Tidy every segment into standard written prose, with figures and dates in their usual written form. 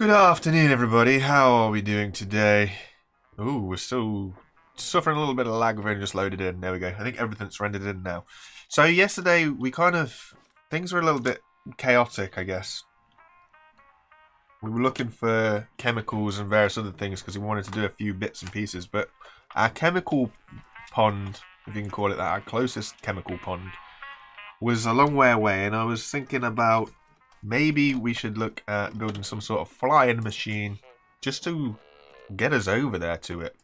Good afternoon, everybody. How are we doing today? Ooh, we're still suffering a little bit of lag. We've only just loaded in. There we go. I think everything's rendered in now. So yesterday, things were a little bit chaotic, I guess. We were looking for chemicals and various other things because we wanted to do a few bits and pieces. But our chemical pond, if you can call it that, our closest chemical pond, was a long way away. And I was thinking about maybe we should look at building some sort of flying machine just to get us over there to it.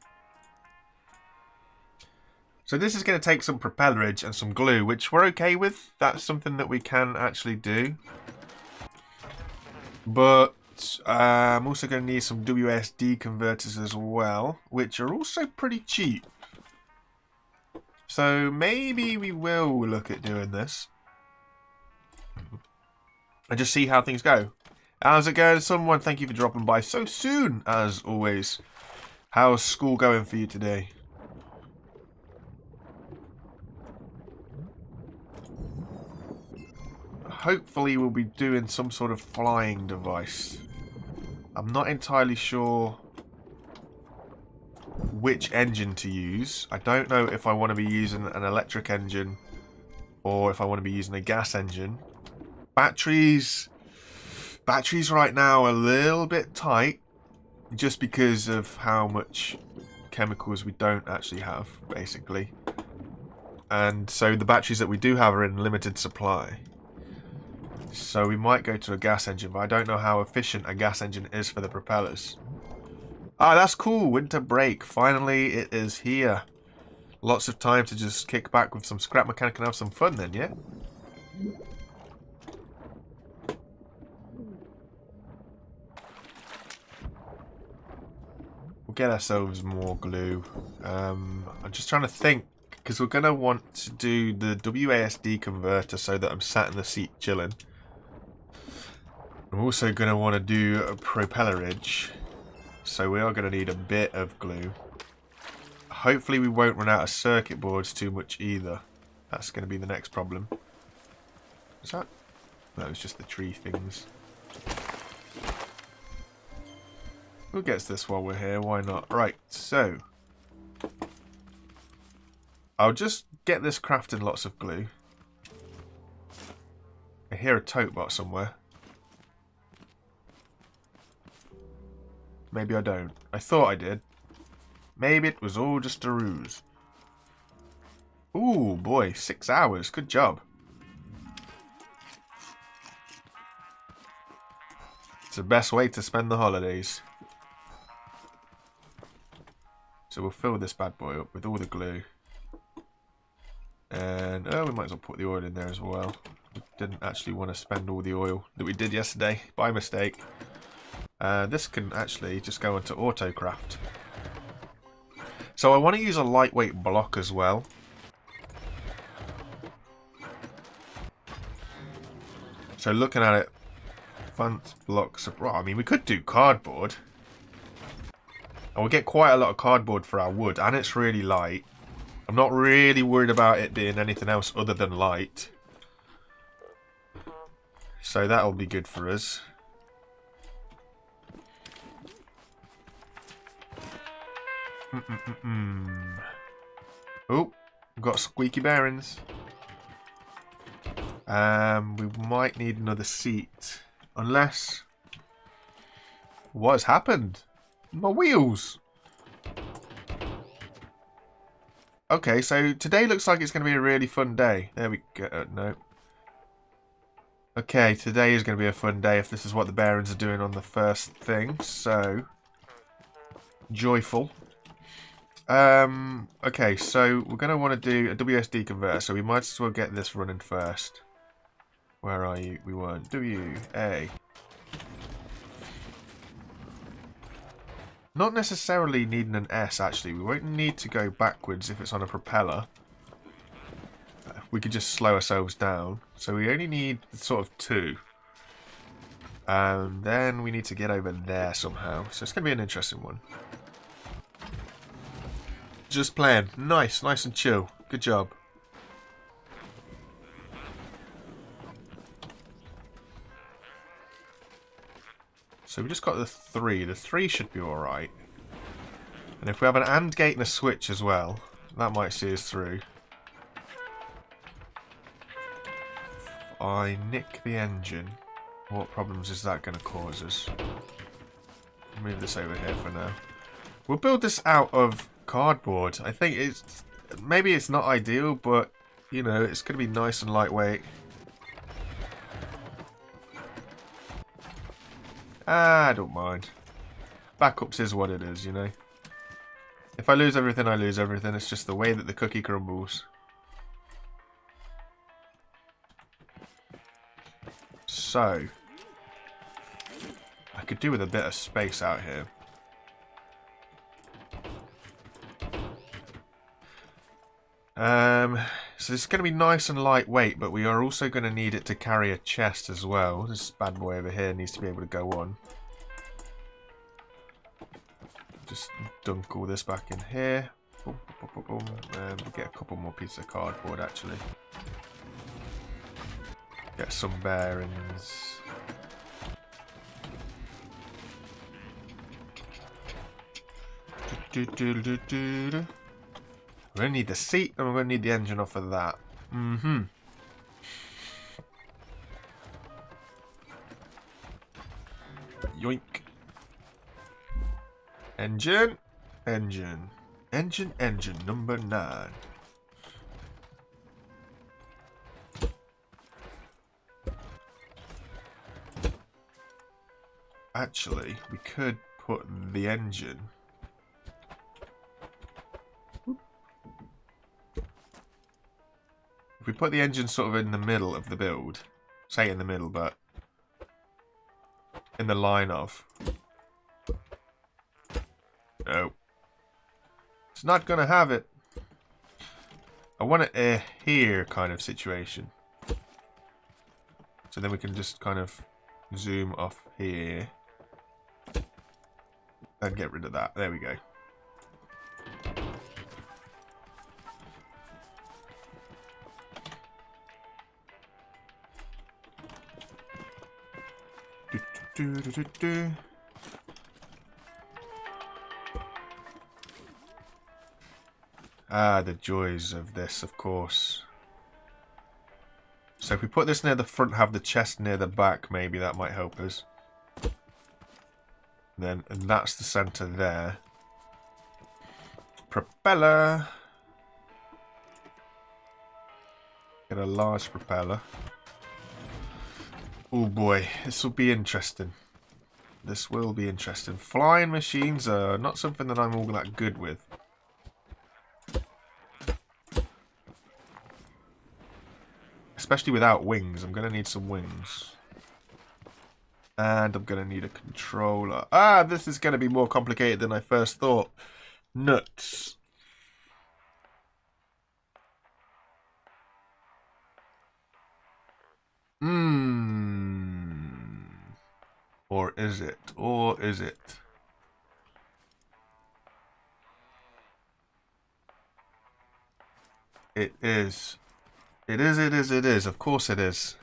So this is going to take some propellerage and some glue, which we're okay with. That's something that we can actually do. But I'm also going to need some WASD converters as well, which are also pretty cheap. So maybe we will look at doing this. And just see how things go. How's it going, someone? Thank you for dropping by so soon, as always. How's school going for you today? Hopefully we'll be doing some sort of flying device. I'm not entirely sure which engine to use. I don't know if I want to be using an electric engine or if I want to be using a gas engine. Batteries right now are a little bit tight just because of how much chemicals we don't actually have, basically. And so the batteries that we do have are in limited supply. So we might go to a gas engine, but I don't know how efficient a gas engine is for the propellers. Ah, that's cool. Winter break. Finally, it is here. Lots of time to just kick back with some scrap mechanic and have some fun then, yeah? We'll get ourselves more glue. I'm just trying to think, because we're going to want to do the WASD converter so that I'm sat in the seat chilling. I'm also going to want to do a propellerage, so we are going to need a bit of glue. Hopefully we won't run out of circuit boards too much either. That's going to be the next problem. Is that? No, it's just the tree things. Who gets this while we're here? Why not? Right, so I'll just get this crafting lots of glue. I hear a tote bot somewhere. Maybe I don't. I thought I did. Maybe it was all just a ruse. Ooh, boy, 6 hours. Good job. It's the best way to spend the holidays. So we'll fill this bad boy up with all the glue. And, oh, we might as well put the oil in there as well. We didn't actually want to spend all the oil that we did yesterday, by mistake. This can actually just go into autocraft. So I want to use a lightweight block as well. So looking at it, front blocks of, well, I mean, we could do cardboard. And we'll get quite a lot of cardboard for our wood, and it's really light. I'm not really worried about it being anything else other than light. So that'll be good for us. Oh, we've got squeaky bearings. We might need another seat. Unless... What has happened? My wheels! Okay, so today looks like it's going to be a really fun day. There we go. No. Okay, today is going to be a fun day if this is what the bearings are doing on the first thing. So, joyful. Okay, so we're going to want to do a WSD converter, so we might as well get this running first. Where are you? We want WA. Not necessarily needing an S, actually. We won't need to go backwards if it's on a propeller. We could just slow ourselves down. So we only need sort of 2. And then we need to get over there somehow. So it's going to be an interesting one. Just playing. Nice and chill. Good job. So we just got the 3. The 3 should be alright. And if we have an AND gate and a switch as well, that might see us through. If I nick the engine, what problems is that going to cause us? Move this over here for now. We'll build this out of cardboard. I think it's... maybe it's not ideal, but, you know, it's going to be nice and lightweight. I don't mind. Backups is what it is, you know. If I lose everything, I lose everything. It's just the way that the cookie crumbles. So, I could do with a bit of space out here. So it's going to be nice and lightweight, but we are also going to need it to carry a chest as well. This bad boy over here needs to be able to go on. Just dunk all this back in here. Boom, boom, boom, boom, boom. And we'll get a couple more pieces of cardboard actually. Get some bearings. We're going to need the seat and we're going to need the engine off of that. Yoink. Engine. Engine. Engine number 9. Actually, we could put the engine... if we put the engine sort of in the middle of the build, say in the middle, but in the line of... no. It's not going to have it. I want it a here kind of situation. So then we can just kind of zoom off here. And get rid of that. There we go. Ah, the joys of this, of course. So if we put this near the front, have the chest near the back, maybe that might help us. And that's the center there. Propeller. Get a large propeller. Oh boy, this will be interesting. This will be interesting. Flying machines are not something that I'm all that good with. Especially without wings. I'm going to need some wings. And I'm going to need a controller. Ah, this is going to be more complicated than I first thought. Nuts. Or is it? Or is it? It is. It is, it is, it is. Of course it is.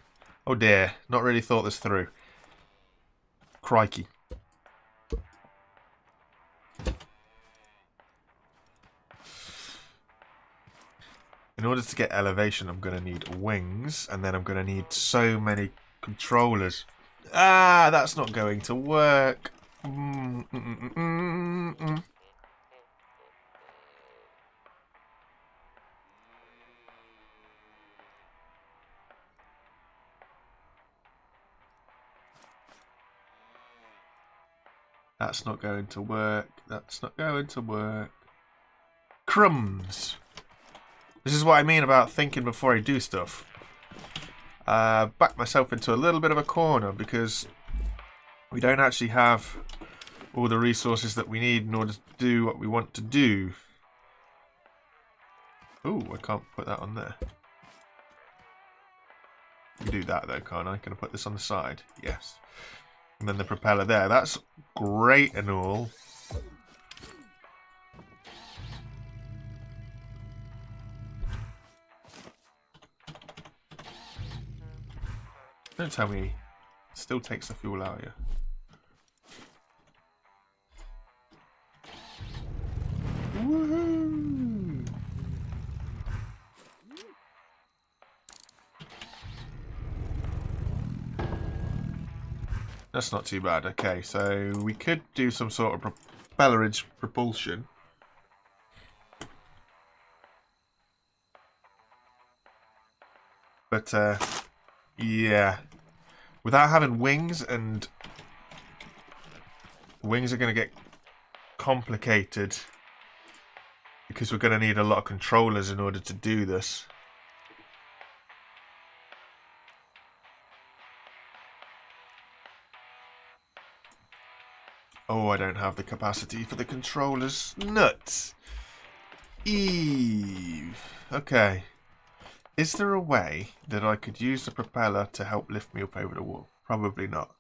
Oh dear. Not really thought this through. Crikey. In order to get elevation, I'm going to need wings, and then I'm going to need so many controllers. Ah, that's not going to work. That's not going to work. That's not going to work. Crumbs. This is what I mean about thinking before I do stuff. Back myself into a little bit of a corner because we don't actually have all the resources that we need in order to do what we want to do. Ooh, I can't put that on there. I can do that though, can't I? Can I put this on the side? Yes. And then the propeller there. That's great and all. Don't tell me it still takes the fuel out of you. Woohoo! That's not too bad. Okay, so we could do some sort of propellerage propulsion. But, yeah. Without having wings, and wings are going to get complicated because we're going to need a lot of controllers in order to do this. Oh, I don't have the capacity for the controllers. Nuts. Eve. Okay. Is there a way that I could use the propeller to help lift me up over the wall? Probably not.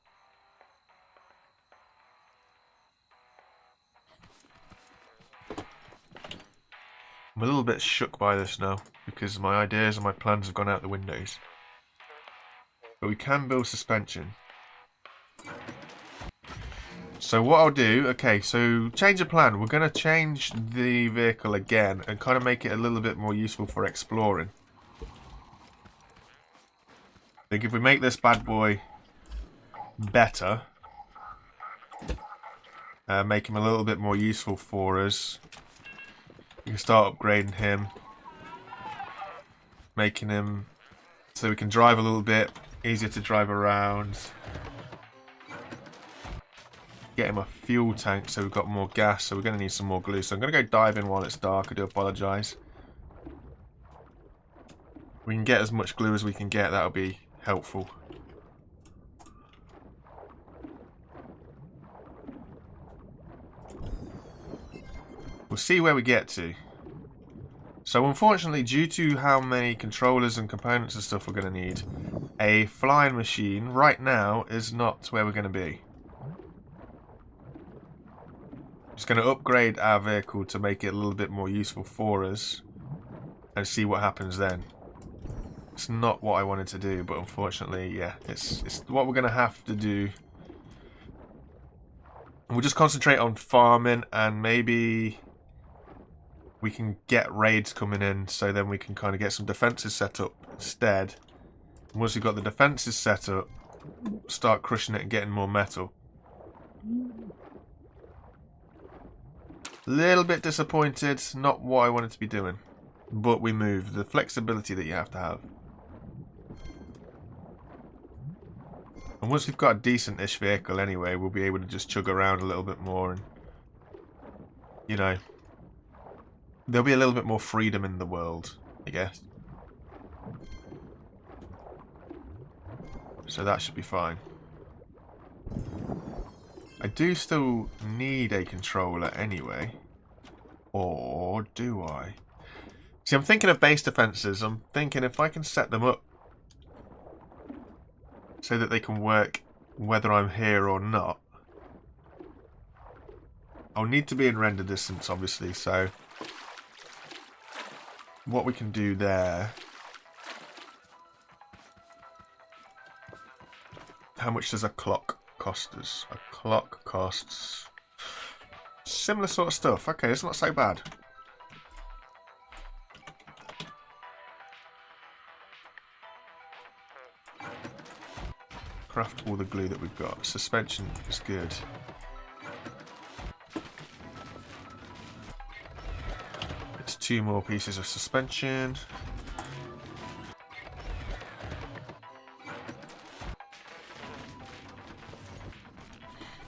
I'm a little bit shook by this now because my ideas and my plans have gone out the windows. But we can build suspension. So what I'll do, okay, so change of plan. We're going to change the vehicle again and kind of make it a little bit more useful for exploring. I think if we make this bad boy better, make him a little bit more useful for us, we can start upgrading him, making him so we can drive a little bit easier to drive around. Get him a fuel tank so we've got more gas, so we're going to need some more glue. So I'm going to go diving while it's dark. I do apologise. We can get as much glue as we can get. That'll be helpful. We'll see where we get to. So unfortunately, due to how many controllers and components and stuff we're going to need, a flying machine right now is not where we're going to be. Just going to upgrade our vehicle to make it a little bit more useful for us and see what happens then. It's not what I wanted to do, but unfortunately, yeah, it's what we're going to have to do. We'll just concentrate on farming, and maybe we can get raids coming in, so then we can kind of get some defenses set up instead. And once we've got the defenses set up, start crushing it and getting more metal. Little bit disappointed, not what I wanted to be doing. But we move. The flexibility that you have to have. And once we've got a decent-ish vehicle anyway, we'll be able to just chug around a little bit more and, you know, there'll be a little bit more freedom in the world, I guess. So that should be fine. I do still need a controller anyway. Or do I? See, I'm thinking of base defenses. I'm thinking if I can set them up so that they can work whether I'm here or not. I'll need to be in render distance, obviously, so what we can do there. How much does a clock cost us? A clock costs similar sort of stuff. Okay, it's not so bad. Craft all the glue that we've got. Suspension is good. It's 2 more pieces of suspension.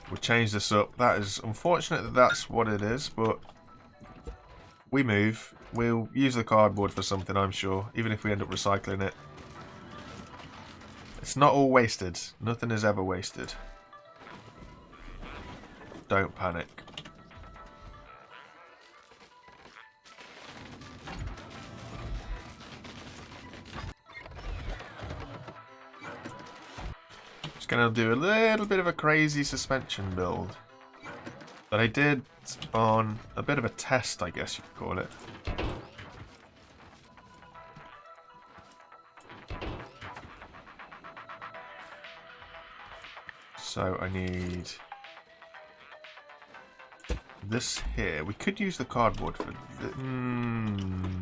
We'll change this up. That is unfortunate that that's what it is, but we move. We'll use the cardboard for something, I'm sure, even if we end up recycling it. It's not all wasted. Nothing is ever wasted. Don't panic. Just gonna do a little bit of a crazy suspension build that I did on a bit of a test, I guess you could call it. So I need this here. We could use the cardboard for...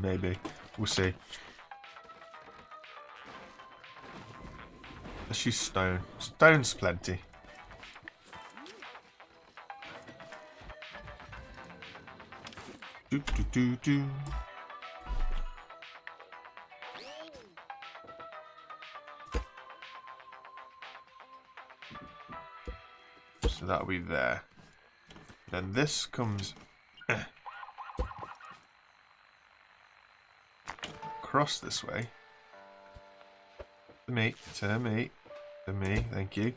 maybe. We'll see. Let's use stone. Stone's plenty. Do, do, do, do. So that'll be there. Then this comes across this way. To me, to me, to me, thank you.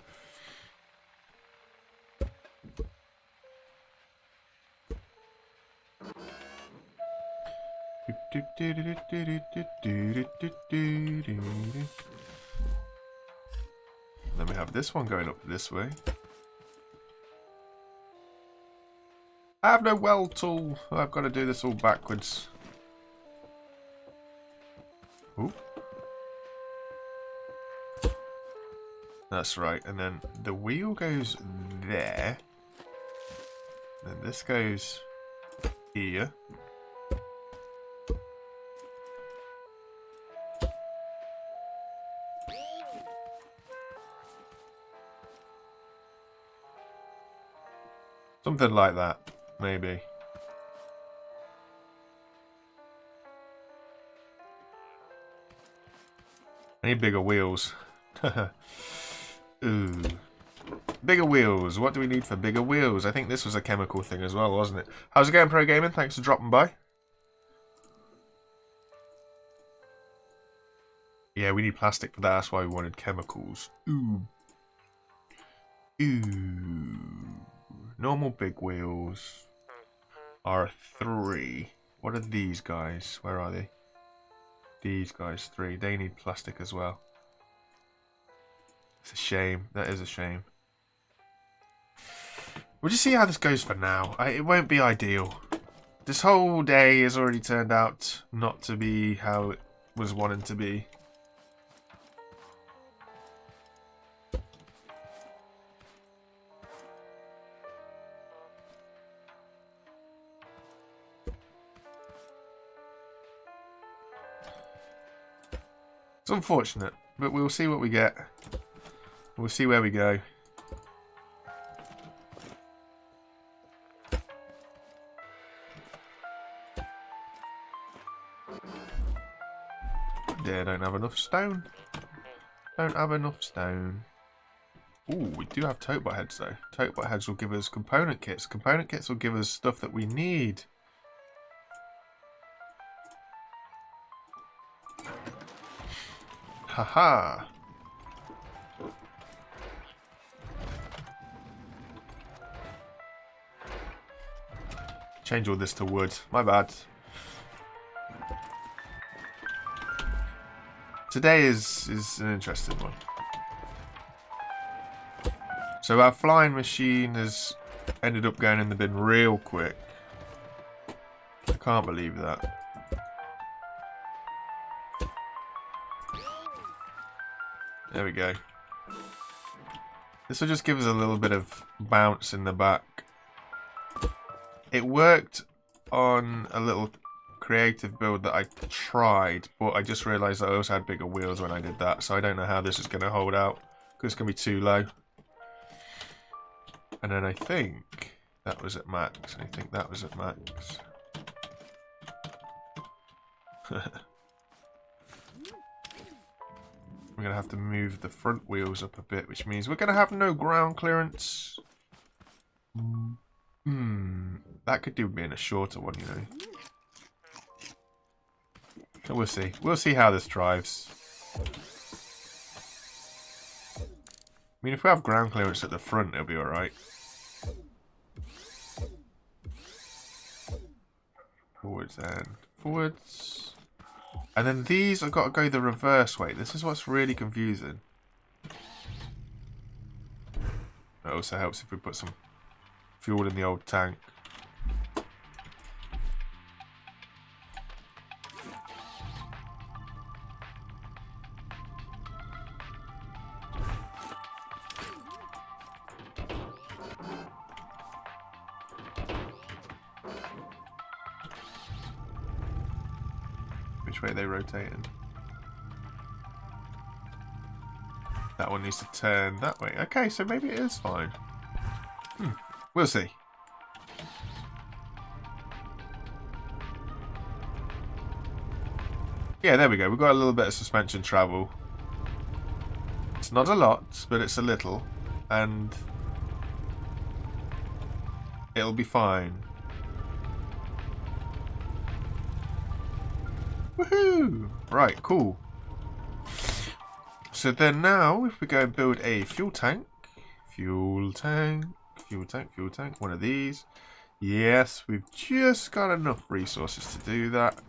Then we have this one going up this way. I have no weld tool. I've got to do this all backwards. Ooh. That's right. And then the wheel goes there. Then this goes here. Something like that. Maybe. I need bigger wheels. Ooh. Bigger wheels. What do we need for bigger wheels? I think this was a chemical thing as well, wasn't it? How's it going, Pro Gaming? Thanks for dropping by. Yeah, we need plastic for that. That's why we wanted chemicals. Ooh. Ooh. Normal big wheels are 3. What are these guys? Where are they? These guys, 3. They need plastic as well. It's a shame. That is a shame. We'll just see how this goes for now. It won't be ideal. This whole day has already turned out not to be how it was wanting to be. It's unfortunate, but we'll see what we get. We'll see where we go. Yeah, don't have enough stone. Don't have enough stone. Ooh, we do have tote bot heads though. Tote bot heads will give us component kits. Component kits will give us stuff that we need. Haha. Change all this to wood. My bad. Today is an interesting one. So our flying machine has ended up going in the bin real quick. I can't believe that. There we go. This will just give us a little bit of bounce in the back. It worked on a little creative build that I tried, but I just realised that I also had bigger wheels when I did that, so I don't know how this is going to hold out, because it's going to be too low. And then I think that was at max, and I think that was at max. We're going to have to move the front wheels up a bit, which means we're going to have no ground clearance. That could do with being a shorter one, you know. So we'll see. We'll see how this drives. I mean, if we have ground clearance at the front, it'll be alright. Forwards then. Forwards. And then these have got to go the reverse way. This is what's really confusing. It also helps if we put some fuel in the old tank. Which way are they rotating? That one needs to turn that way. Okay, so maybe it is fine. We'll see. Yeah, there we go. We've got a little bit of suspension travel. It's not a lot, but it's a little. And it'll be fine. Woohoo! Right, cool. So then now, if we go and build a fuel tank, one of these. Yes, we've just got enough resources to do that.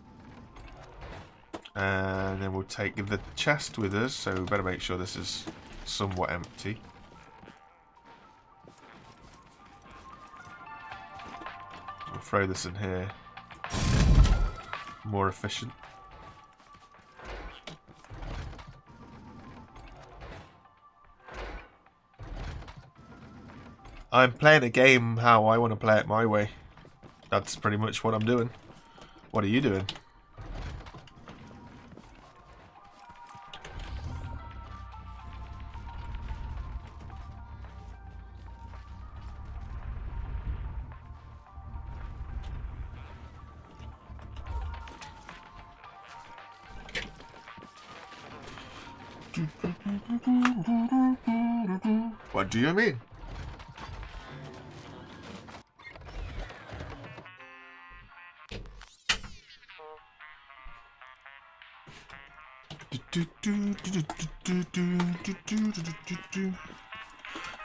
And then we'll take the chest with us, so we better make sure this is somewhat empty. We'll throw this in here. More efficient. I'm playing a game how I want to play it my way. That's pretty much what I'm doing. What are you doing? What do you mean?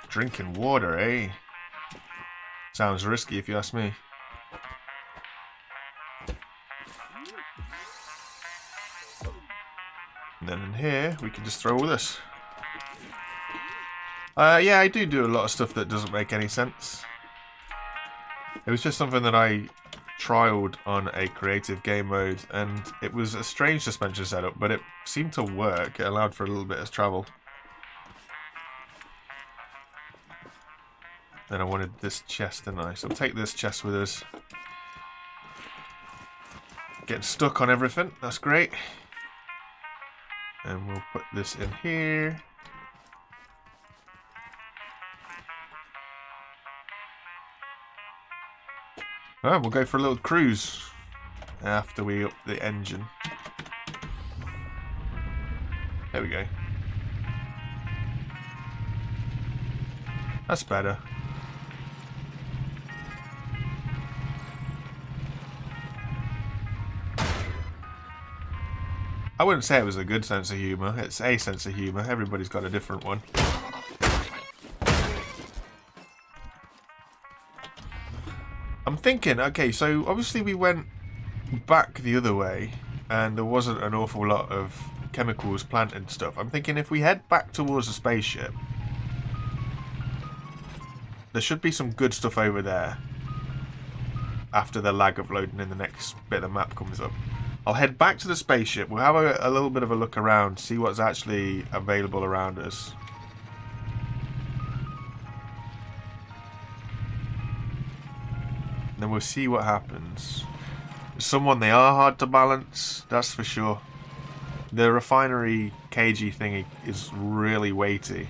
Drinking water, eh? Sounds risky if you ask me. And then in here, we can just throw all this. Yeah, I do a lot of stuff that doesn't make any sense. It was just something that I trialed on a creative game mode, and it was a strange suspension setup, but it seemed to work. It allowed for a little bit of travel. Then I wanted this chest, didn't I? So we'll take this chest with us. Getting stuck on everything, that's great. And we'll put this in here. Oh, we'll go for a little cruise after we up the engine. There we go. That's better. I wouldn't say it was a good sense of humour. It's a sense of humour. Everybody's got a different one. I'm thinking, okay, so obviously we went back the other way and there wasn't an awful lot of chemicals planted and stuff. I'm thinking if we head back towards the spaceship, there should be some good stuff over there after the lag of loading in the next bit of the map comes up. I'll head back to the spaceship. We'll have a little bit of a look around, see what's actually available around us. Then we'll see what happens. Someone, they are hard to balance, that's for sure. The refinery KG thing is really weighty.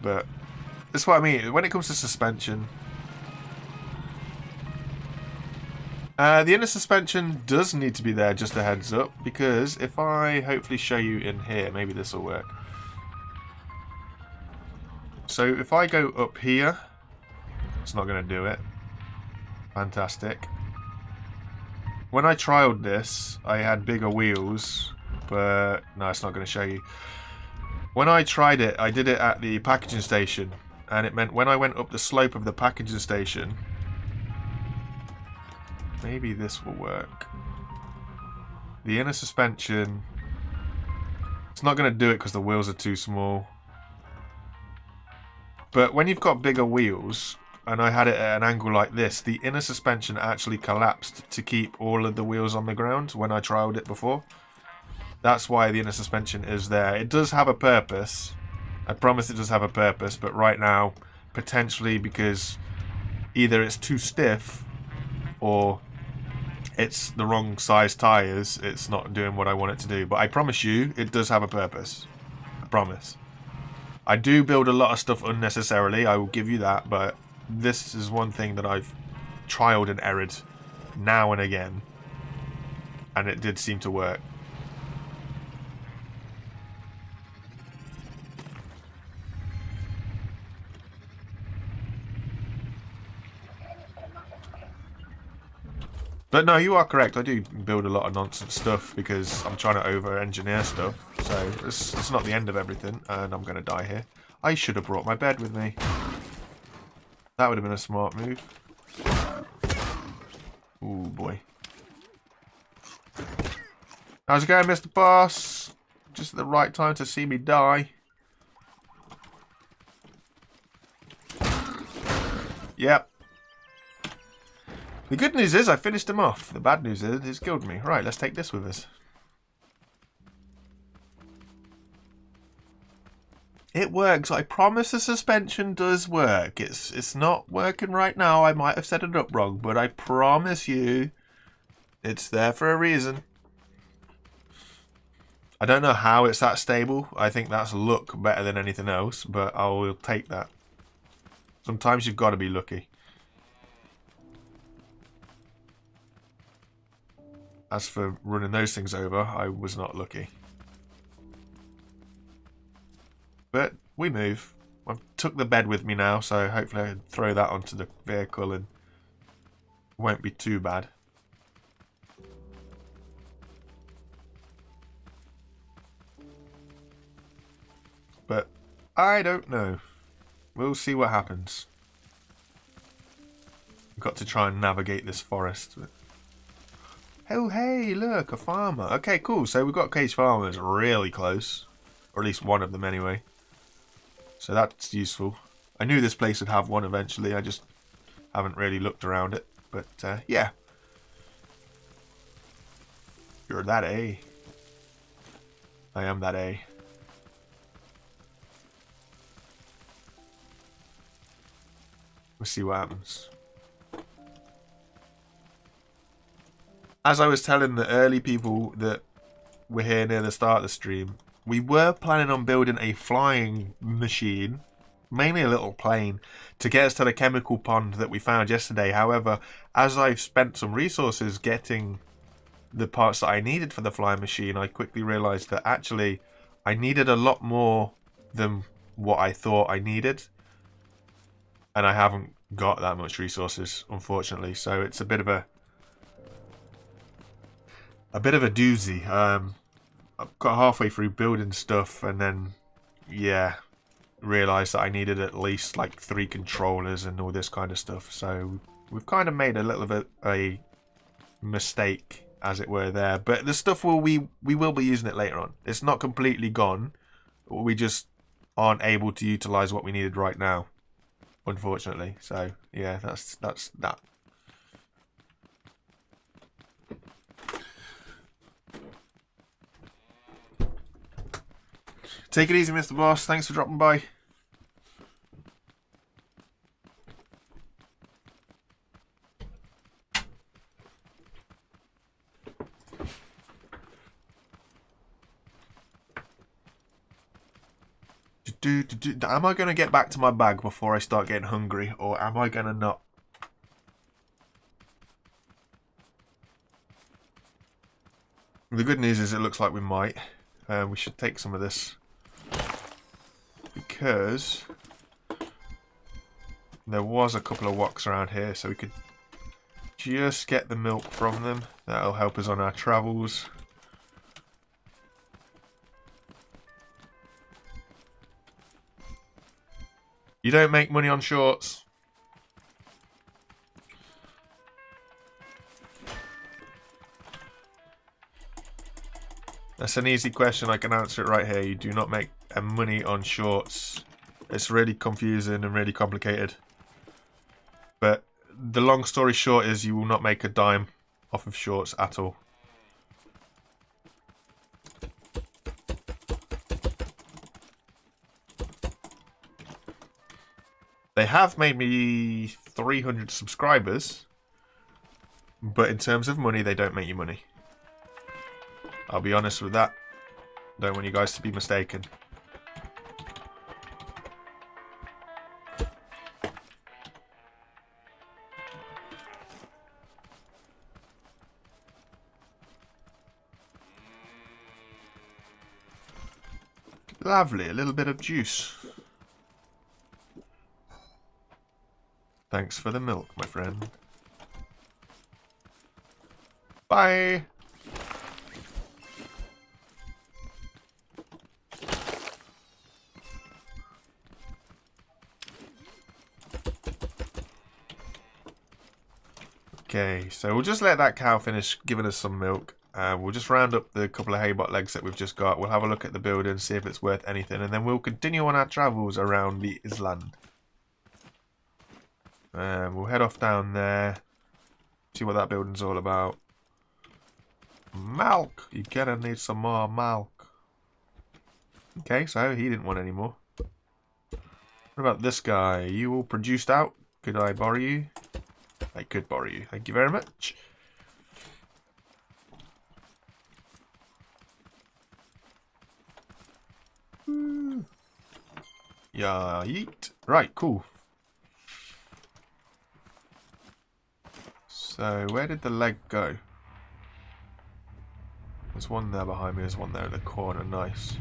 But that's what I mean. When it comes to suspension, the inner suspension does need to be there, just a heads up, because if I hopefully show you in here, maybe this will work. So if I go up here, it's not going to do it. Fantastic. When I trialed this, I had bigger wheels, but no, it's not going to show you. When I tried it, I did it at the packaging station, and it meant when I went up the slope of the packaging station, maybe this will work. The inner suspension, it's not going to do it because the wheels are too small. But when you've got bigger wheels, and I had it at an angle like this, the inner suspension actually collapsed to keep all of the wheels on the ground when I trialed it before. That's why the inner suspension is there. It does have a purpose. I promise it does have a purpose, but right now, potentially because either it's too stiff or it's the wrong size tyres, it's not doing what I want it to do. But I promise you, it does have a purpose. I promise. I do build a lot of stuff unnecessarily, I will give you that, but this is one thing that I've trialed and errored now and again, and it did seem to work. But no, you are correct. I do build a lot of nonsense stuff because I'm trying to over-engineer stuff. So it's not the end of everything, and I'm going to die here. I should have brought my bed with me. That would have been a smart move. Ooh, boy. How's it going, Mr. Boss? Just at the right time to see me die. Yep. The good news is I finished him off. The bad news is he's killed me. Right, let's take this with us. It works. I promise the suspension does work. It's not working right now. I might have set it up wrong, but I promise you it's there for a reason. I don't know how it's that stable. I think that's luck better than anything else, but I will take that. Sometimes you've got to be lucky. As for running those things over, I was not lucky. But we move. I've took the bed with me now, so hopefully I can throw that onto the vehicle and it won't be too bad. But I don't know. We'll see what happens. I've got to try and navigate this forest. Oh, hey, look, a farmer. Okay, cool. So we've got cage farmers really close. Or at least one of them anyway. So that's useful. I knew this place would have one eventually. I just haven't really looked around it. But, yeah. You're that A. I am that A. We'll see what happens. As I was telling the early people that were here near the start of the stream, we were planning on building a flying machine, mainly a little plane, to get us to the chemical pond that we found yesterday. However, as I've spent some resources getting the parts that I needed for the flying machine, I quickly realised that actually I needed a lot more than what I thought I needed. And I haven't got that much resources, unfortunately, so it's a bit of a doozy. I got halfway through building stuff and then, yeah, realised that I needed at least like 3 controllers and all this kind of stuff. So we've kind of made a little bit of a mistake, as it were, there. But the stuff we will be using it later on. It's not completely gone. We just aren't able to utilise what we needed right now, unfortunately. So yeah, that's that. Take it easy, Mr. Boss. Thanks for dropping by. Am I going to get back to my bag before I start getting hungry, or am I going to not? The good news is it looks like we might. We should take some of this. Because there was a couple of woks around here, so we could just get the milk from them. That'll help us on our travels. You don't make money on shorts. That's an easy question. I can answer it right here. You do not make money on shorts. It's really confusing and really complicated. But the long story short is you will not make a dime off of shorts at all. They have made me 300 subscribers. But in terms of money, they don't make you money. I'll be honest with that. Don't want you guys to be mistaken. Lovely, a little bit of juice. Thanks for the milk, my friend. Bye! Okay, so we'll just let that cow finish giving us some milk. We'll just round up the couple of haybot legs that we've just got. We'll have a look at the building, see if it's worth anything, and then we'll continue on our travels around the island. We'll head off down there, see what that building's all about. Milk! You're gonna need some more milk. Okay, so he didn't want any more. What about this guy? Are you all produced out? Could I borrow you? I could borrow you. Thank you very much. Yeah, yeet. Right, cool. So, where did the leg go? There's one there behind me, there's one there in the corner. Nice.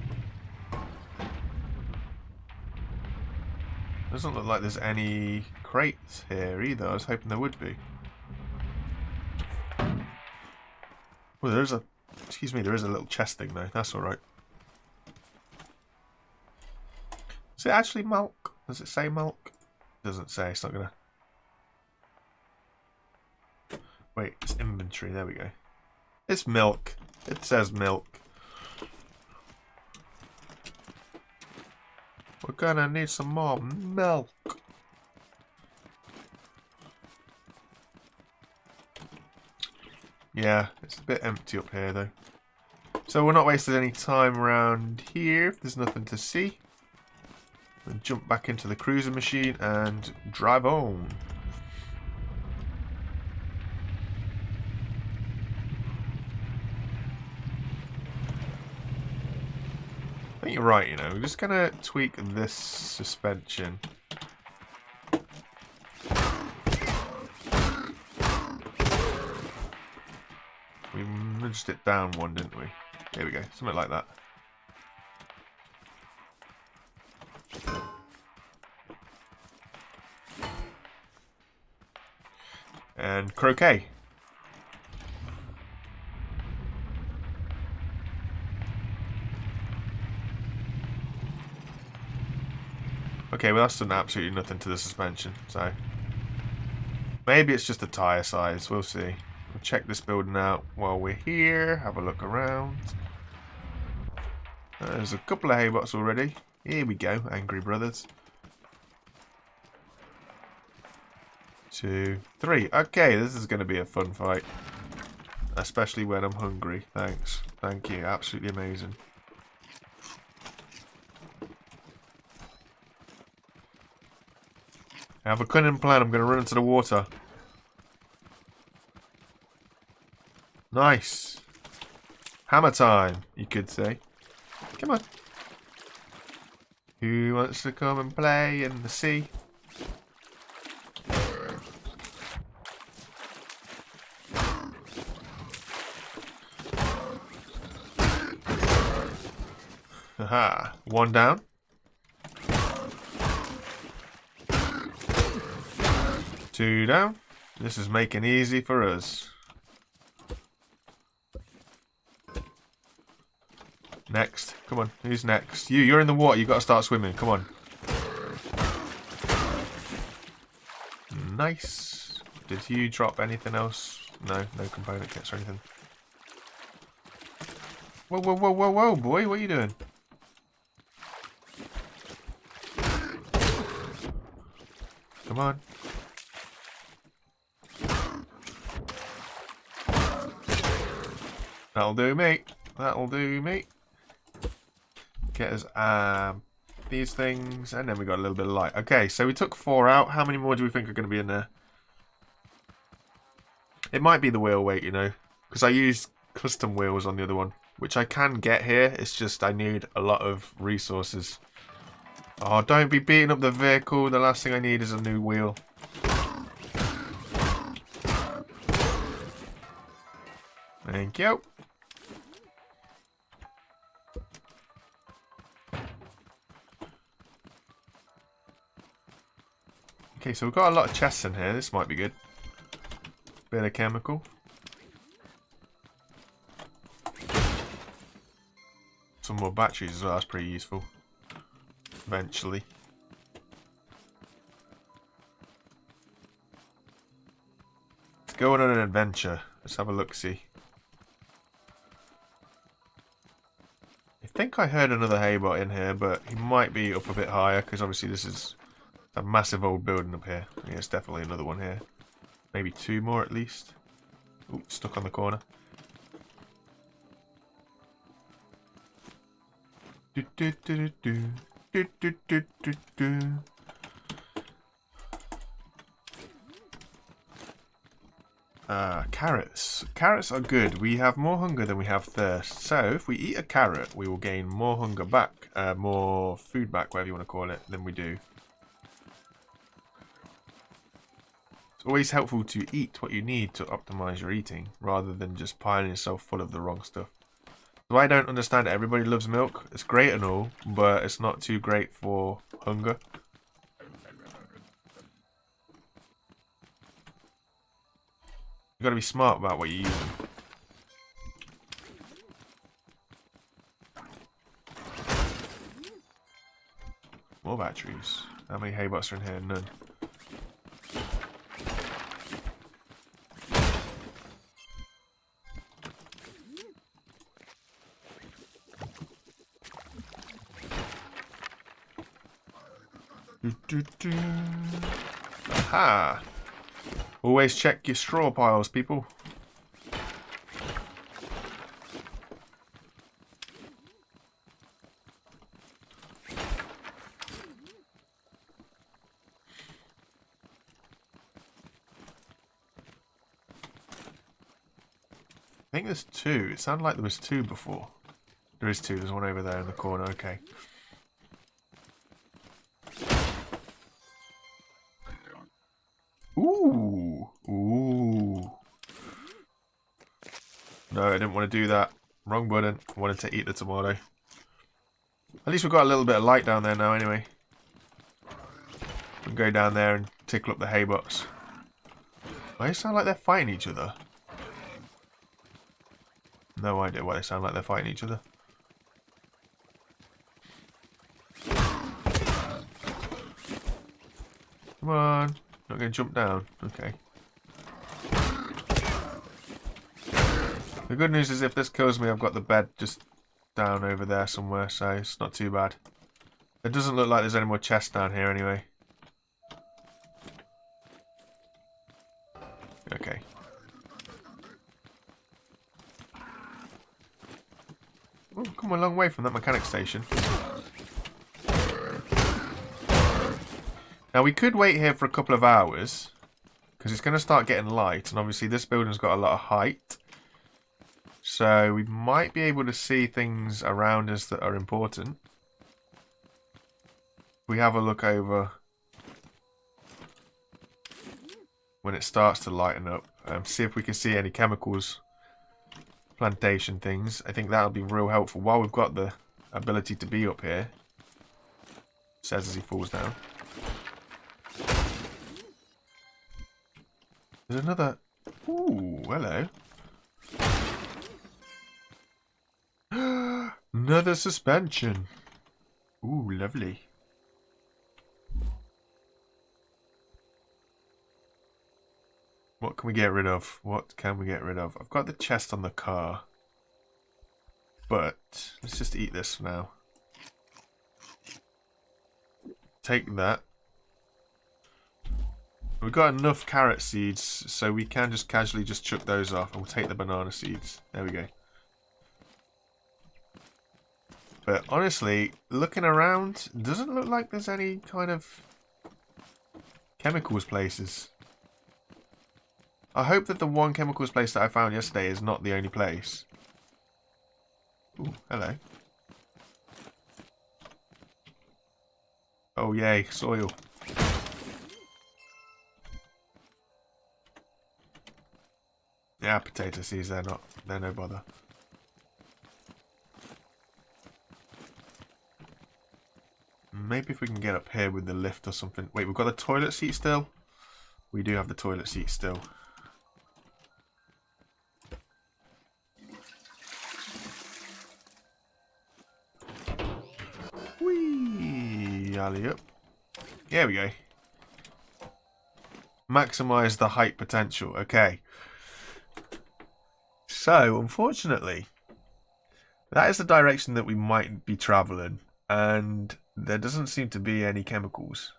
Doesn't look like there's any crates here either. I was hoping there would be. Well, there is a... Excuse me, there is a little chest thing though. That's alright. Is it actually milk? Does it say milk? It doesn't say. It's not gonna... Wait, it's inventory. There we go. It's milk. It says milk. We're gonna need some more milk. Yeah, it's a bit empty up here though. So we're not wasting any time around here if there's nothing to see. We'll jump back into the cruiser machine and drive on. I think you're right, you know. We're just gonna tweak this suspension. We nudged it down one, didn't we? There we go, something like that. And croquet. Okay, well that's done absolutely nothing to the suspension, so... Maybe it's just the tyre size, we'll see. We'll check this building out while we're here, have a look around. There's a couple of haybots already. Here we go, Angry Brothers. 2, 3. Okay, this is going to be a fun fight. Especially when I'm hungry. Thanks. Thank you. Absolutely amazing. I have a cunning plan. I'm going to run into the water. Nice. Hammer time, you could say. Come on. Who wants to come and play in the sea? Haha. One down. Two down. This is making easy for us. Next. Come on. Who's next? You're in the water. You've got to start swimming. Come on. Nice. Did you drop anything else? No. No component kits or anything. Whoa, whoa, whoa, whoa, whoa, boy. What are you doing? Come on. That'll do me. That'll do me. Get us these things, and then we got a little bit of light. Okay, so we took 4 out. How many more do we think are going to be in there? It might be the wheel weight, you know, because I used custom wheels on the other one, which I can get here. It's just I need a lot of resources. Oh, don't be beating up the vehicle. The last thing I need is a new wheel. Thank you. Okay, so we've got a lot of chests in here. This might be good. Bit of chemical. Some more batteries as well. That's pretty useful. Eventually. Let's go on an adventure. Let's have a look-see. I think I heard another Haybot in here, but he might be up a bit higher because obviously this is a massive old building up here. Yeah, there's definitely another one here. Maybe two more at least. Ooh, stuck on the corner. Do, do, do, do, do, do, do, do, do. Carrots. Carrots are good. We have more hunger than we have thirst. So if we eat a carrot, we will gain more hunger back, more food back, whatever you want to call it, than we do. It's always helpful to eat what you need to optimize your eating, rather than just piling yourself full of the wrong stuff. So I don't understand it. Everybody loves milk. It's great and all, but it's not too great for hunger. You've got to be smart about what you're using. More batteries. How many haybots are in here? None. Aha! Always check your straw piles, people. I think there's two. It sounded like there was two before. There is two. There's one over there in the corner. Okay. Ooh. Ooh. No, I didn't want to do that. Wrong button. I wanted to eat the tomato. At least we've got a little bit of light down there now anyway. We can go down there and tickle up the haybots. Why do they sound like they're fighting each other? No idea why they sound like they're fighting each other. Come on. Not going to jump down. Okay. The good news is if this kills me, I've got the bed just down over there somewhere, so it's not too bad. It doesn't look like there's any more chests down here anyway. Okay. Oh, come a long way from that mechanic station. Now we could wait here for a couple of hours because it's going to start getting light, and obviously this building's got a lot of height. So we might be able to see things around us that are important. We have a look over when it starts to lighten up. See if we can see any chemicals, plantation things. I think that'll be real helpful while we've got the ability to be up here. Says as he falls down. There's another... Ooh, hello. Another suspension. Ooh, lovely. What can we get rid of? What can we get rid of? I've got the chest on the car. But let's just eat this for now. Take that. We've got enough carrot seeds, so we can just casually just chuck those off, and we'll take the banana seeds. There we go. But honestly, looking around, doesn't look like there's any kind of chemicals places. I hope that the one chemicals place that I found yesterday is not the only place. Ooh, hello. Oh yay, soil. Yeah, potato seeds, they're no bother. Maybe if we can get up here with the lift or something. Wait, we've got the toilet seat still? We do have the toilet seat still. Whee! Alley up. Here we go. Maximize the height potential. Okay. So, unfortunately, that is the direction that we might be traveling. And there doesn't seem to be any chemicals.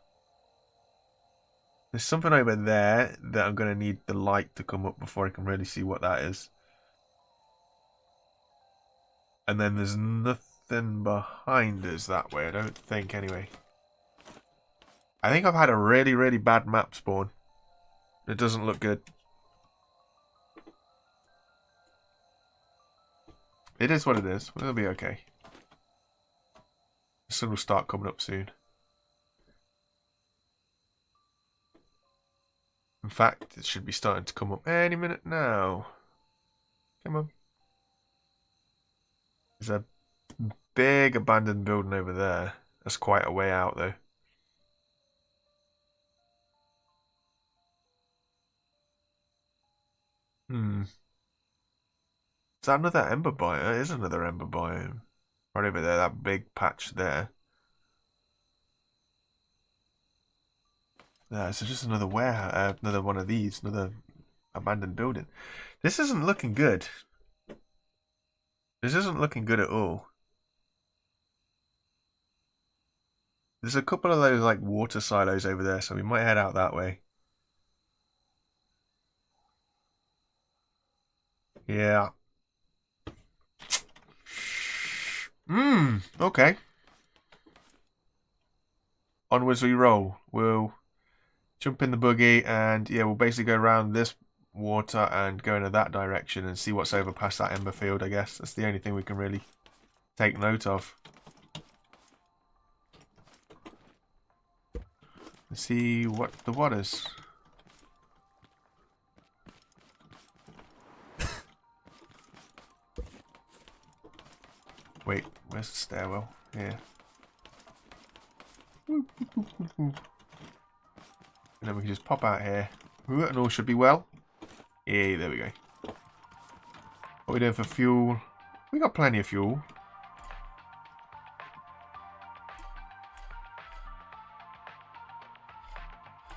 There's something over there that I'm going to need the light to come up before I can really see what that is. And then there's nothing behind us that way, I don't think, anyway. I think I've had a really, really bad map spawn. It doesn't look good. It is what it is. It'll be okay. The sun will start coming up soon. In fact, it should be starting to come up any minute now. Come on. There's a big abandoned building over there. That's quite a way out, though. Is that another ember biome? It is another ember biome. Right over there, that big patch there. Yeah, so just another warehouse, another one of these, another abandoned building. This isn't looking good. This isn't looking good at all. There's a couple of those like water silos over there, so we might head out that way. Yeah. Okay. Onwards we roll. We'll jump in the buggy and yeah, we'll basically go around this water and go into that direction and see what's over past that ember field, I guess. That's the only thing we can really take note of. Let's see what the water's. Wait, where's the stairwell? Here. And then we can just pop out here. And all should be well. Yeah, there we go. What are we doing for fuel? We got plenty of fuel.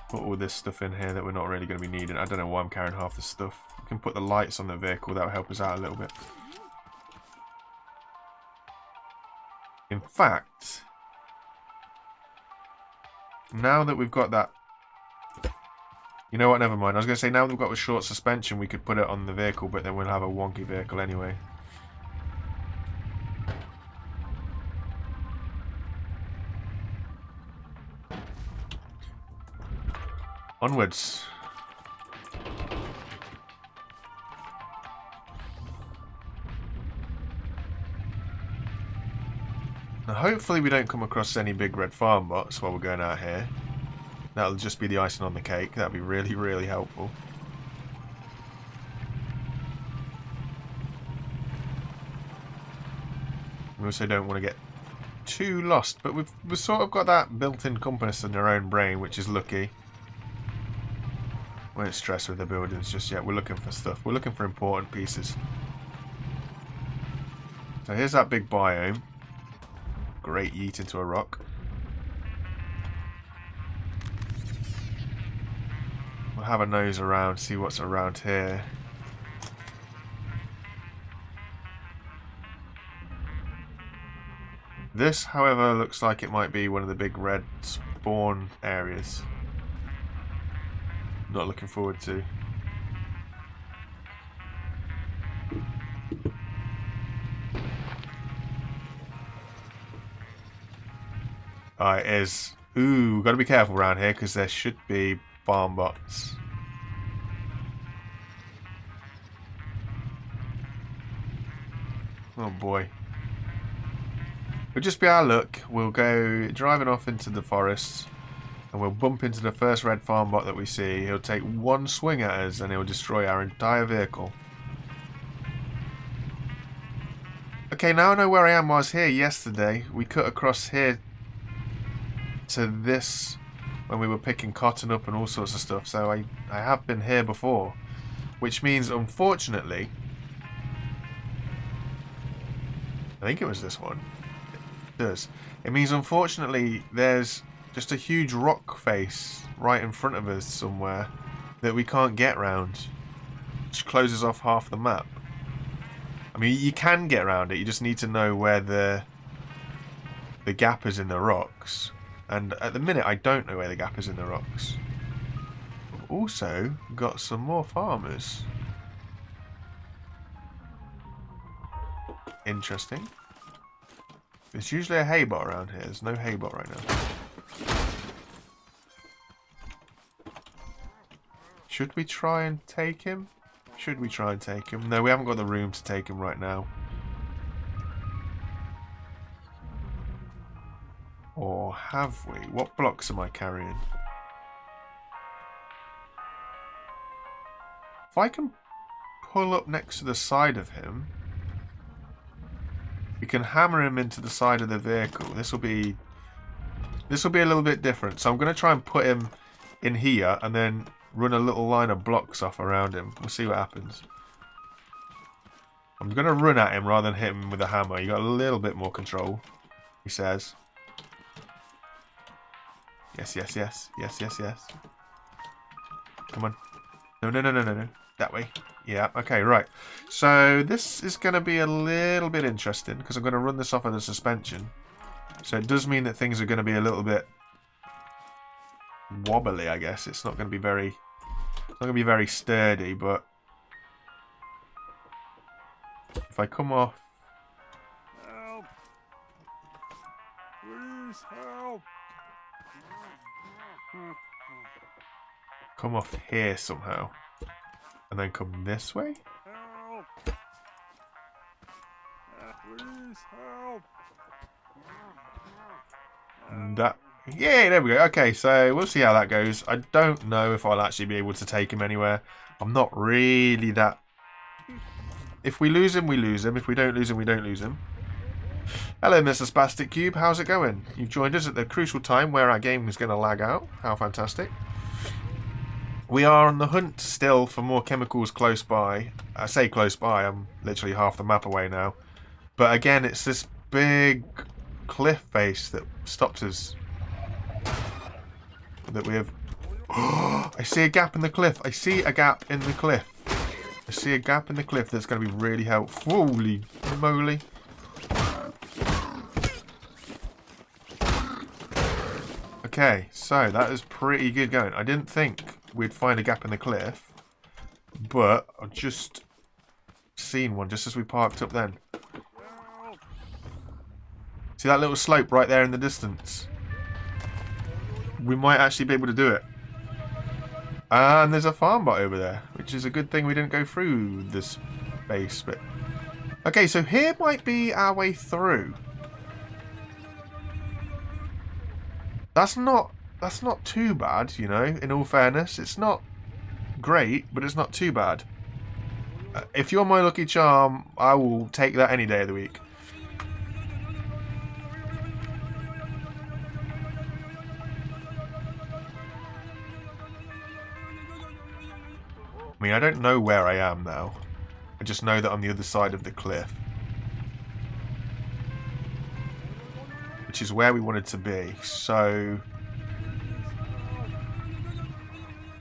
Put all this stuff in here that we're not really going to be needing. I don't know why I'm carrying half the stuff. We can put the lights on the vehicle. That will help us out a little bit. In fact, now that we've got that... You know what, never mind. I was going to say, now that we've got a short suspension, we could put it on the vehicle, but then we'll have a wonky vehicle anyway. Onwards. Now hopefully we don't come across any big red farm bots while we're going out here. That'll just be the icing on the cake. That'll be really, really helpful. We also don't want to get too lost, but we've sort of got that built-in compass in our own brain, which is lucky. We won't stress with the buildings just yet. We're looking for stuff. We're looking for important pieces. So here's that big biome. Great yeet into a rock. We'll have a nose around, see what's around here. This, however, looks like it might be one of the big red spawn areas. Not looking forward to. It is. Ooh, we've got to be careful around here because there should be farm bots. Oh boy. It'll just be our luck. We'll go driving off into the forests and we'll bump into the first red farm bot that we see. He'll take one swing at us and he'll destroy our entire vehicle. Okay, now I know where I am. I was here yesterday. We cut across here to this when we were picking cotton up and all sorts of stuff. So I have been here before. Which means, unfortunately, I think it was this one. It does. It means, unfortunately, there's just a huge rock face right in front of us somewhere that we can't get round, which closes off half the map. I mean, you can get around it. You just need to know where the gap is in the rocks. And at the minute, I don't know where the gap is in the rocks. We've also got some more farmers. Interesting. There's usually a hay bot around here. There's no hay bot right now. Should we try and take him? Should we try and take him? No, we haven't got the room to take him right now. Or have we? What blocks am I carrying? If I can pull up next to the side of him, we can hammer him into the side of the vehicle. This will be a little bit different. So I'm going to try and put him in here and then run a little line of blocks off around him. We'll see what happens. I'm going to run at him rather than hit him with a hammer. You got a little bit more control, he says. Yes, yes, yes. Yes, yes, yes. Come on. No, no, no, no, no, no. That way. Yeah, okay, right. So this is going to be a little bit interesting because I'm going to run this off of the suspension. So it does mean that things are going to be a little bit wobbly, I guess. It's not going to be very sturdy, but if I come off, Help! Please help! come off here somehow, and then come this way. Help! Please help! And that, yeah, there we go. Okay, so we'll see how that goes. I don't know if I'll actually be able to take him anywhere. I'm not really that. If we lose him, we lose him. If we don't lose him, we don't lose him. Hello, Mr. Spastic Cube. How's it going? You've joined us at the crucial time where our game is going to lag out. How fantastic. We are on the hunt still for more chemicals close by. I say close by, I'm literally half the map away now. But again, it's this big cliff face that stops us. That we have... I see a gap in the cliff. I see a gap in the cliff. I see a gap in the cliff that's going to be really helpful. Holy moly. Okay, so that is pretty good going. I didn't think we'd find a gap in the cliff, but I've just seen one just as we parked up then. See that little slope right there in the distance? We might actually be able to do it. And there's a farm bot over there, which is a good thing we didn't go through this base bit. Okay, so here might be our way through. That's not too bad, you know, in all fairness. It's not great, but it's not too bad. If you're my lucky charm, I will take that any day of the week. I mean, I don't know where I am now. I just know that I'm the other side of the cliff. Which is where we wanted to be. So...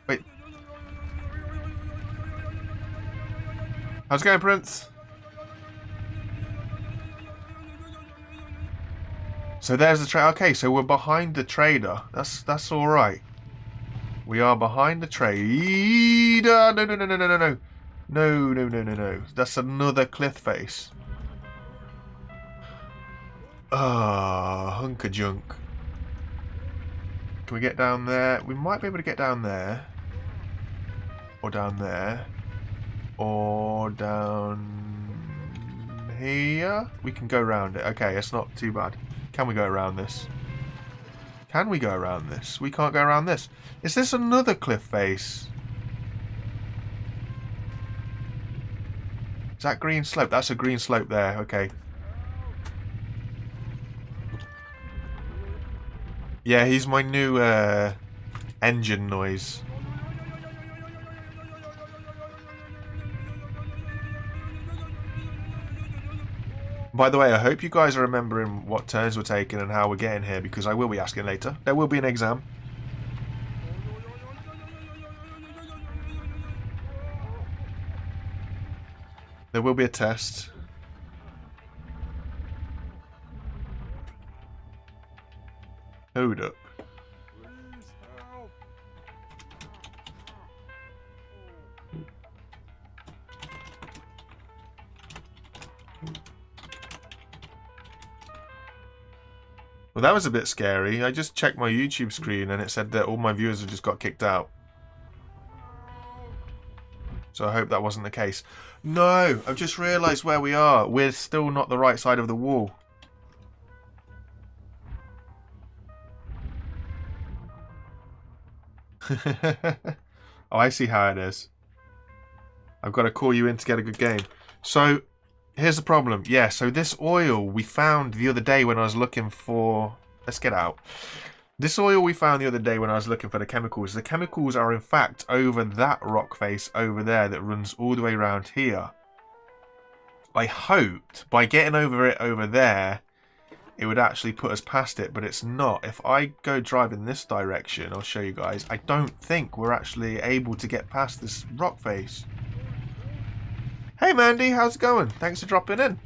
Wait. How's it going, Prince? So there's the trader. Okay, so we're behind the trader. That's all right. We are behind the trader. No, no, no, no, no, no, no. No, no, no, no, no. That's another cliff face. Ah, hunk of junk. Can we get down there? We might be able to get down there. Or down there. Or down here. We can go around it. Okay, it's not too bad. Can we go around this? Can we go around this? We can't go around this. Is this another cliff face? Is that green slope? That's a green slope there. Okay. Yeah, he's my new engine noise. By the way, I hope you guys are remembering what turns we're taking and how we're getting here, because I will be asking later. There will be an exam. There will be a test. Hold up. Please help. Well, that was a bit scary. I just checked my YouTube screen and it said that all my viewers have just got kicked out. So I hope that wasn't the case. No! I've just realised where we are. We're still not the right side of the wall. Oh, I see how it is. I've got to call you in to get a good game. So, here's the problem. Yeah, so this oil we found the other day when I was looking for... Let's get out. This oil we found the other day when I was looking for the chemicals. The chemicals are in fact over that rock face over there that runs all the way around here. I hoped by getting over it over there, it would actually put us past it, but it's not. If I go drive in this direction, I'll show you guys, I don't think we're actually able to get past this rock face. Hey Mandy, how's it going? Thanks for dropping in.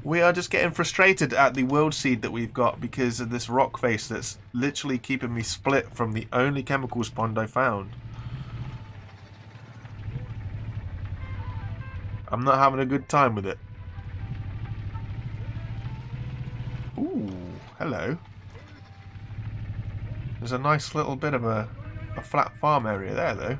We are just getting frustrated at the world seed that we've got because of this rock face that's literally keeping me split from the only chemicals pond I found. I'm not having a good time with it. Ooh, hello. There's a nice little bit of a flat farm area there though.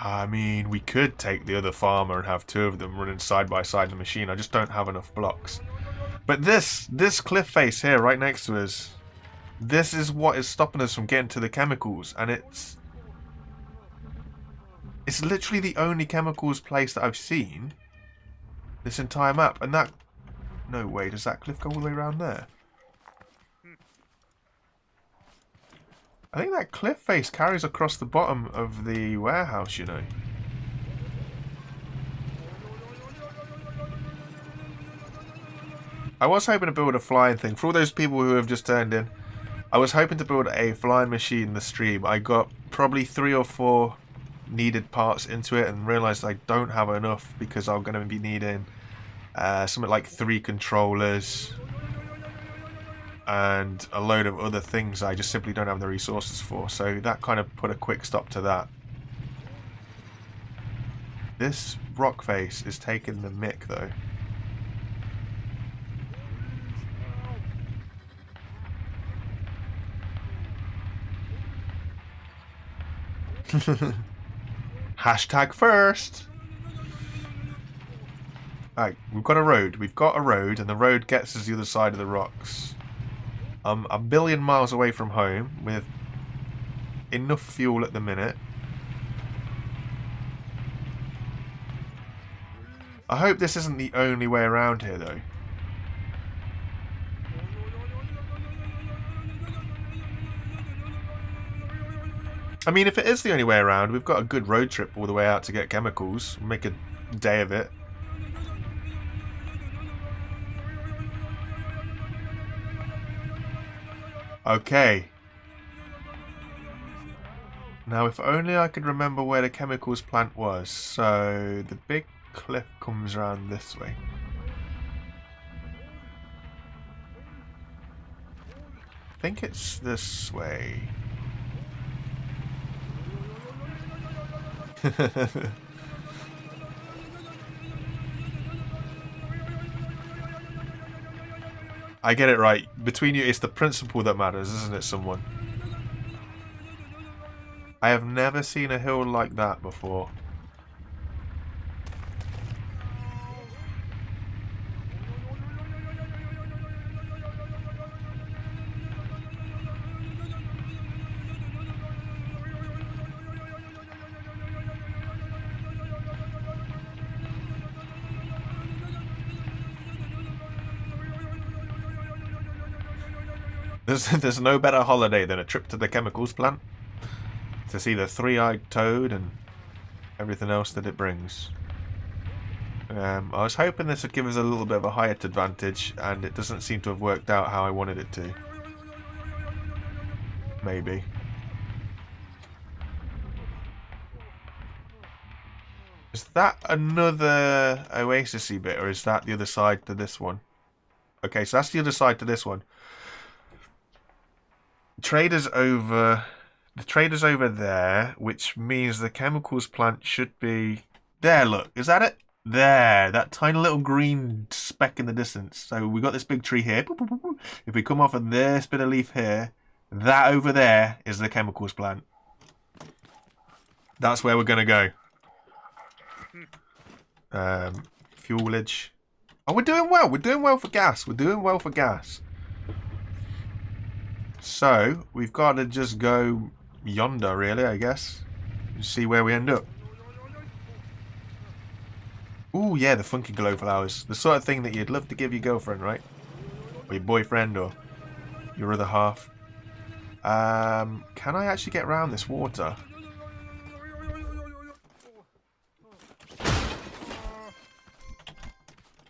I mean, we could take the other farmer and have two of them running side by side in the machine. I just don't have enough blocks. But this cliff face here, right next to us, this is what is stopping us from getting to the chemicals. And it's literally the only chemicals place that I've seen this entire map. And that... No way, does that cliff go all the way around there? I think that cliff face carries across the bottom of the warehouse, you know. I was hoping to build a flying thing. For all those people who have just turned in, I was hoping to build a flying machine in the stream. I got probably 3 or 4 needed parts into it and realised I don't have enough because I'm going to be needing something like 3 controllers and a load of other things I just simply don't have the resources for. So that kind of put a quick stop to that. This rock face is taking the mick though. Hashtag first. Alright, we've got a road. We've got a road, and the road gets us the other side of the rocks. I'm a billion miles away from home with enough fuel at the minute. I hope this isn't the only way around here though. I mean, if it is the only way around, we've got a good road trip all the way out to get chemicals. We'll make a day of it. Okay. Now, if only I could remember where the chemicals plant was. So, the big cliff comes around this way. I think it's this way. I get it right. Between you, it's the principle that matters, isn't it, someone? I have never seen a hill like that before. There's no better holiday than a trip to the chemicals plant to see the three-eyed toad and everything else that it brings. I was hoping this would give us a little bit of a height advantage, and it doesn't seem to have worked out how I wanted it to. Maybe. Is that another oasis-y bit, or is that the other side to this one? Okay, so that's the other side to this one. The trader's over there, which means the chemicals plant should be there. Look, is that it? There, that tiny little green speck in the distance. So we got this big tree here. If we come off of this bit of leaf here, that over there is the chemicals plant. That's where we're gonna go. Fuelage. Oh, we're doing well. We're doing well for gas. We're doing well for gas. So, we've got to just go yonder, really, I guess. And see where we end up. Ooh, yeah, the funky glow flowers. The sort of thing that you'd love to give your girlfriend, right? Or your boyfriend, or your other half. Can I actually get around this water?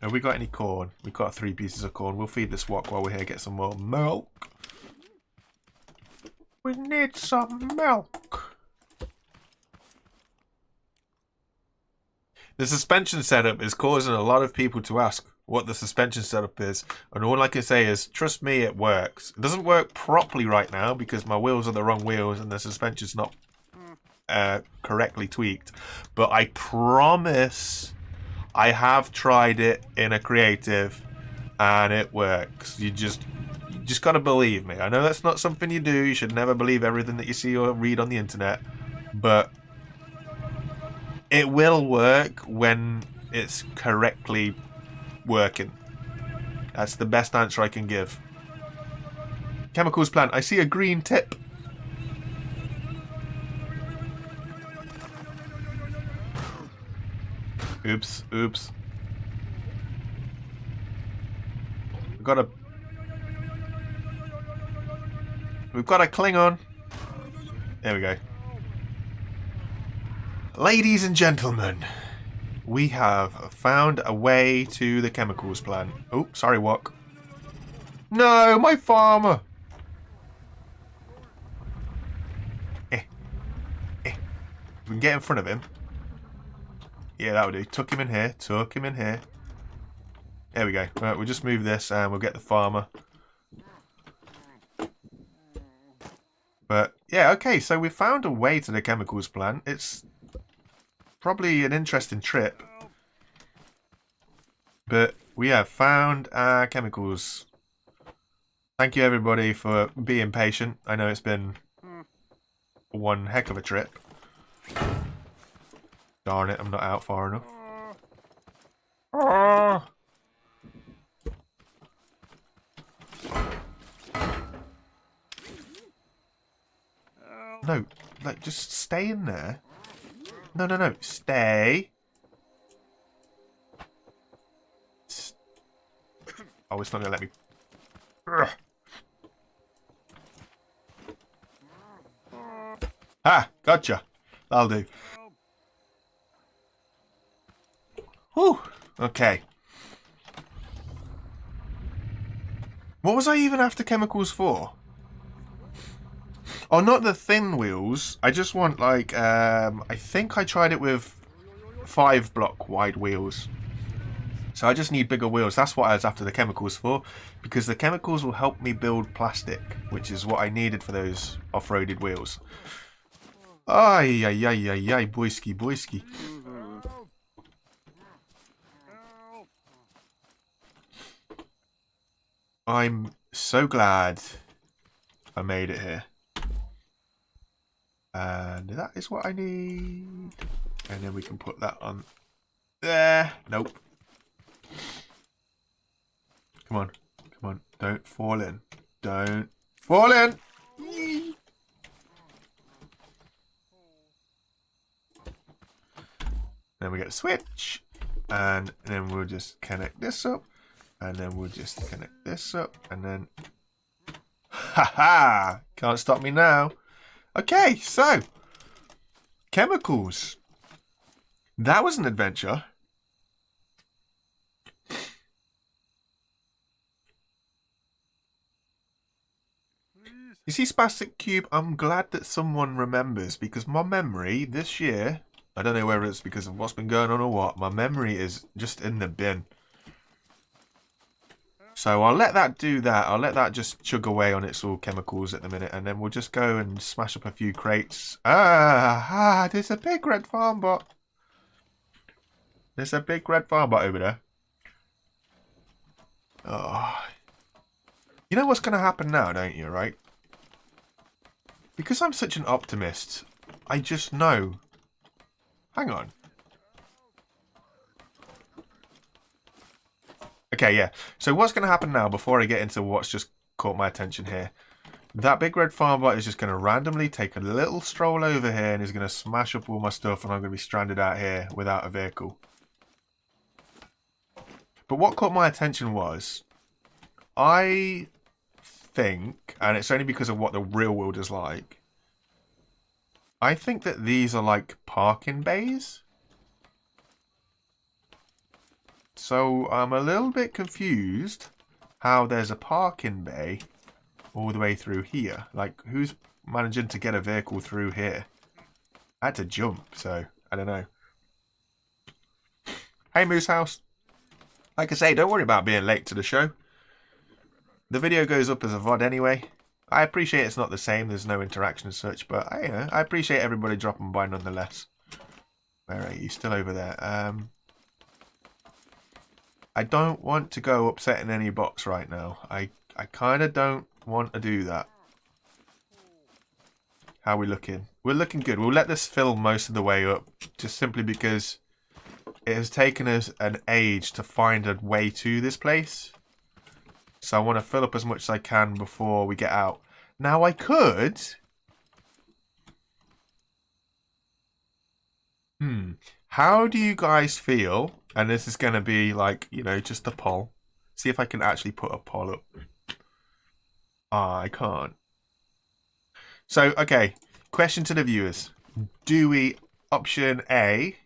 Have we got any corn? We've got 3 pieces of corn. We'll feed this wok while we're here, get some more milk. We need some milk. The suspension setup is causing a lot of people to ask what the suspension setup is. And all I can say is, trust me, it works. It doesn't work properly right now because my wheels are the wrong wheels and the suspension's not correctly tweaked. But I promise I have tried it in a creative and it works. You just gotta believe me. I know that's not something you do. You should never believe everything that you see or read on the internet. But it will work when it's correctly working. That's the best answer I can give. Chemicals plant. I see a green tip. Oops, oops. We've got a Klingon. There we go. Ladies and gentlemen, we have found a way to the chemicals plant. Oh, sorry, Wok. No, my farmer. We can get in front of him. Yeah, that'll do. Tuck him in here. Tuck him in here. There we go. Right, we'll just move this and we'll get the farmer. But, yeah, okay, so we found a way to the chemicals plant. It's probably an interesting trip. But we have found our chemicals. Thank you, everybody, for being patient. I know it's been one heck of a trip. Darn it, I'm not out far enough. No, like, just stay in there. No, no, no, stay. Oh, it's not gonna let me. Ah, gotcha. That'll do. Whew. Okay. What was I even after chemicals for? Oh, not the thin wheels. I just want, like, I think I tried it with 5 block wide wheels. So I just need bigger wheels. That's what I was after the chemicals for. Because the chemicals will help me build plastic, which is what I needed for those off-roaded wheels. Ay, ay, ay, ay, ay, boyski, boyski. I'm so glad I made it here. And that is what I need. And then we can put that on there. Nope. Come on. Come on. Don't fall in. Don't fall in. Yee. Then we get a switch. And then we'll just connect this up. And then we'll just connect this up. And then... Haha! Can't stop me now. Okay, so... Chemicals. That was an adventure. You see, Spastic Cube, I'm glad that someone remembers, because my memory this year, I don't know whether it's because of what's been going on or what, my memory is just in the bin. So I'll let that do that. I'll let that just chug away on its all chemicals at the minute, and then we'll just go and smash up a few crates. There's a big red farm bot. There's a big red farm bot over there. Oh. You know what's going to happen now, don't you, right? Because I'm such an optimist, I just know. Hang on. Okay, yeah. So what's going to happen now, before I get into what's just caught my attention here? That big red farm bot is just going to randomly take a little stroll over here and is going to smash up all my stuff, and I'm going to be stranded out here without a vehicle. But what caught my attention was, I think, and it's only because of what the real world is like, I think that these are like parking bays. So I'm a little bit confused how there's a parking bay all the way through here. Like, who's managing to get a vehicle through here? I had to jump, so I don't know. Hey, Moose House. Like I say, don't worry about being late to the show. The video goes up as a VOD anyway. I appreciate it's not the same, there's no interaction as such, but I appreciate everybody dropping by nonetheless. Where are you? Still over there. I don't want to go upsetting any bots right now. I kind of don't want to do that. How are we looking? We're looking good. We'll let this fill most of the way up, just simply because it has taken us an age to find a way to this place. So I want to fill up as much as I can before we get out. Now I could... How do you guys feel? And this is going to be like, you know, just a poll. See if I can actually put a poll up. I can't. So, okay. Question to the viewers. Do we, option A,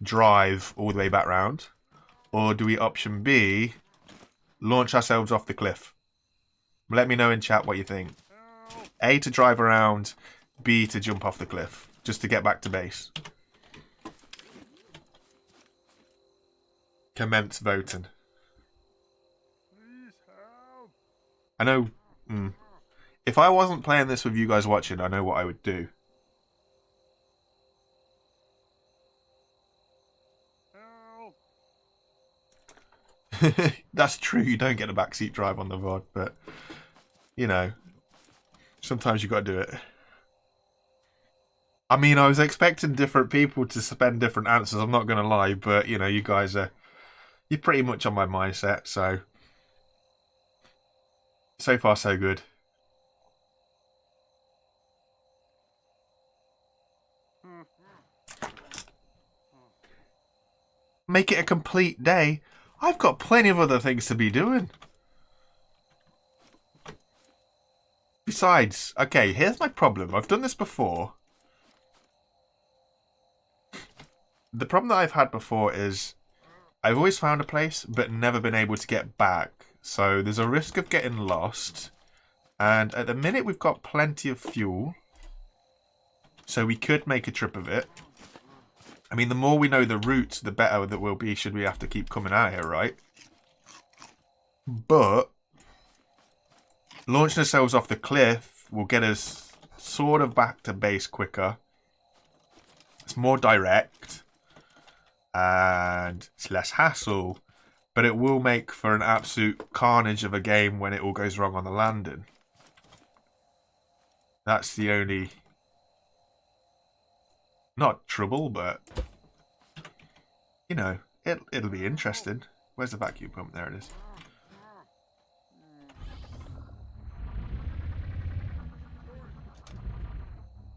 drive all the way back round? Or do we, option B, launch ourselves off the cliff? Let me know in chat what you think. A, to drive around. B, to jump off the cliff. Just to get back to base. Commence voting. Please help. I know... If I wasn't playing this with you guys watching, I know what I would do. Help. That's true, you don't get a backseat drive on the VOD, but... You know... Sometimes you got to do it. I mean, I was expecting different people to spend different answers, I'm not going to lie, but, you know, you guys are... You're pretty much on my mindset, so... So far, so good. Make it a complete day. I've got plenty of other things to be doing. Besides, okay, here's my problem. I've done this before. The problem that I've had before is I've always found a place but never been able to get back. So there's a risk of getting lost. And at the minute we've got plenty of fuel. So we could make a trip of it. I mean, the more we know the route, the better that we'll be should we have to keep coming out here, right? But launching ourselves off the cliff will get us sort of back to base quicker. It's more direct. And it's less hassle. But it will make for an absolute carnage of a game when it all goes wrong on the landing. That's the only... not trouble, but... you know, it'll be interesting. Where's the vacuum pump? There it is.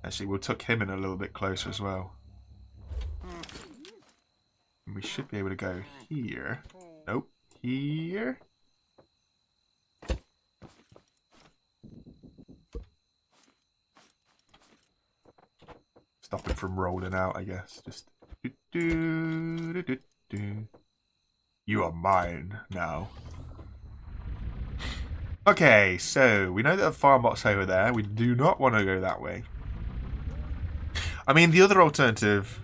Actually, we'll tuck him in a little bit closer as well. And we should be able to go here. Nope. Here. Stop it from rolling out, I guess. Just... You are mine now. Okay, so we know that the farm bot's over there. We do not want to go that way. I mean, the other alternative...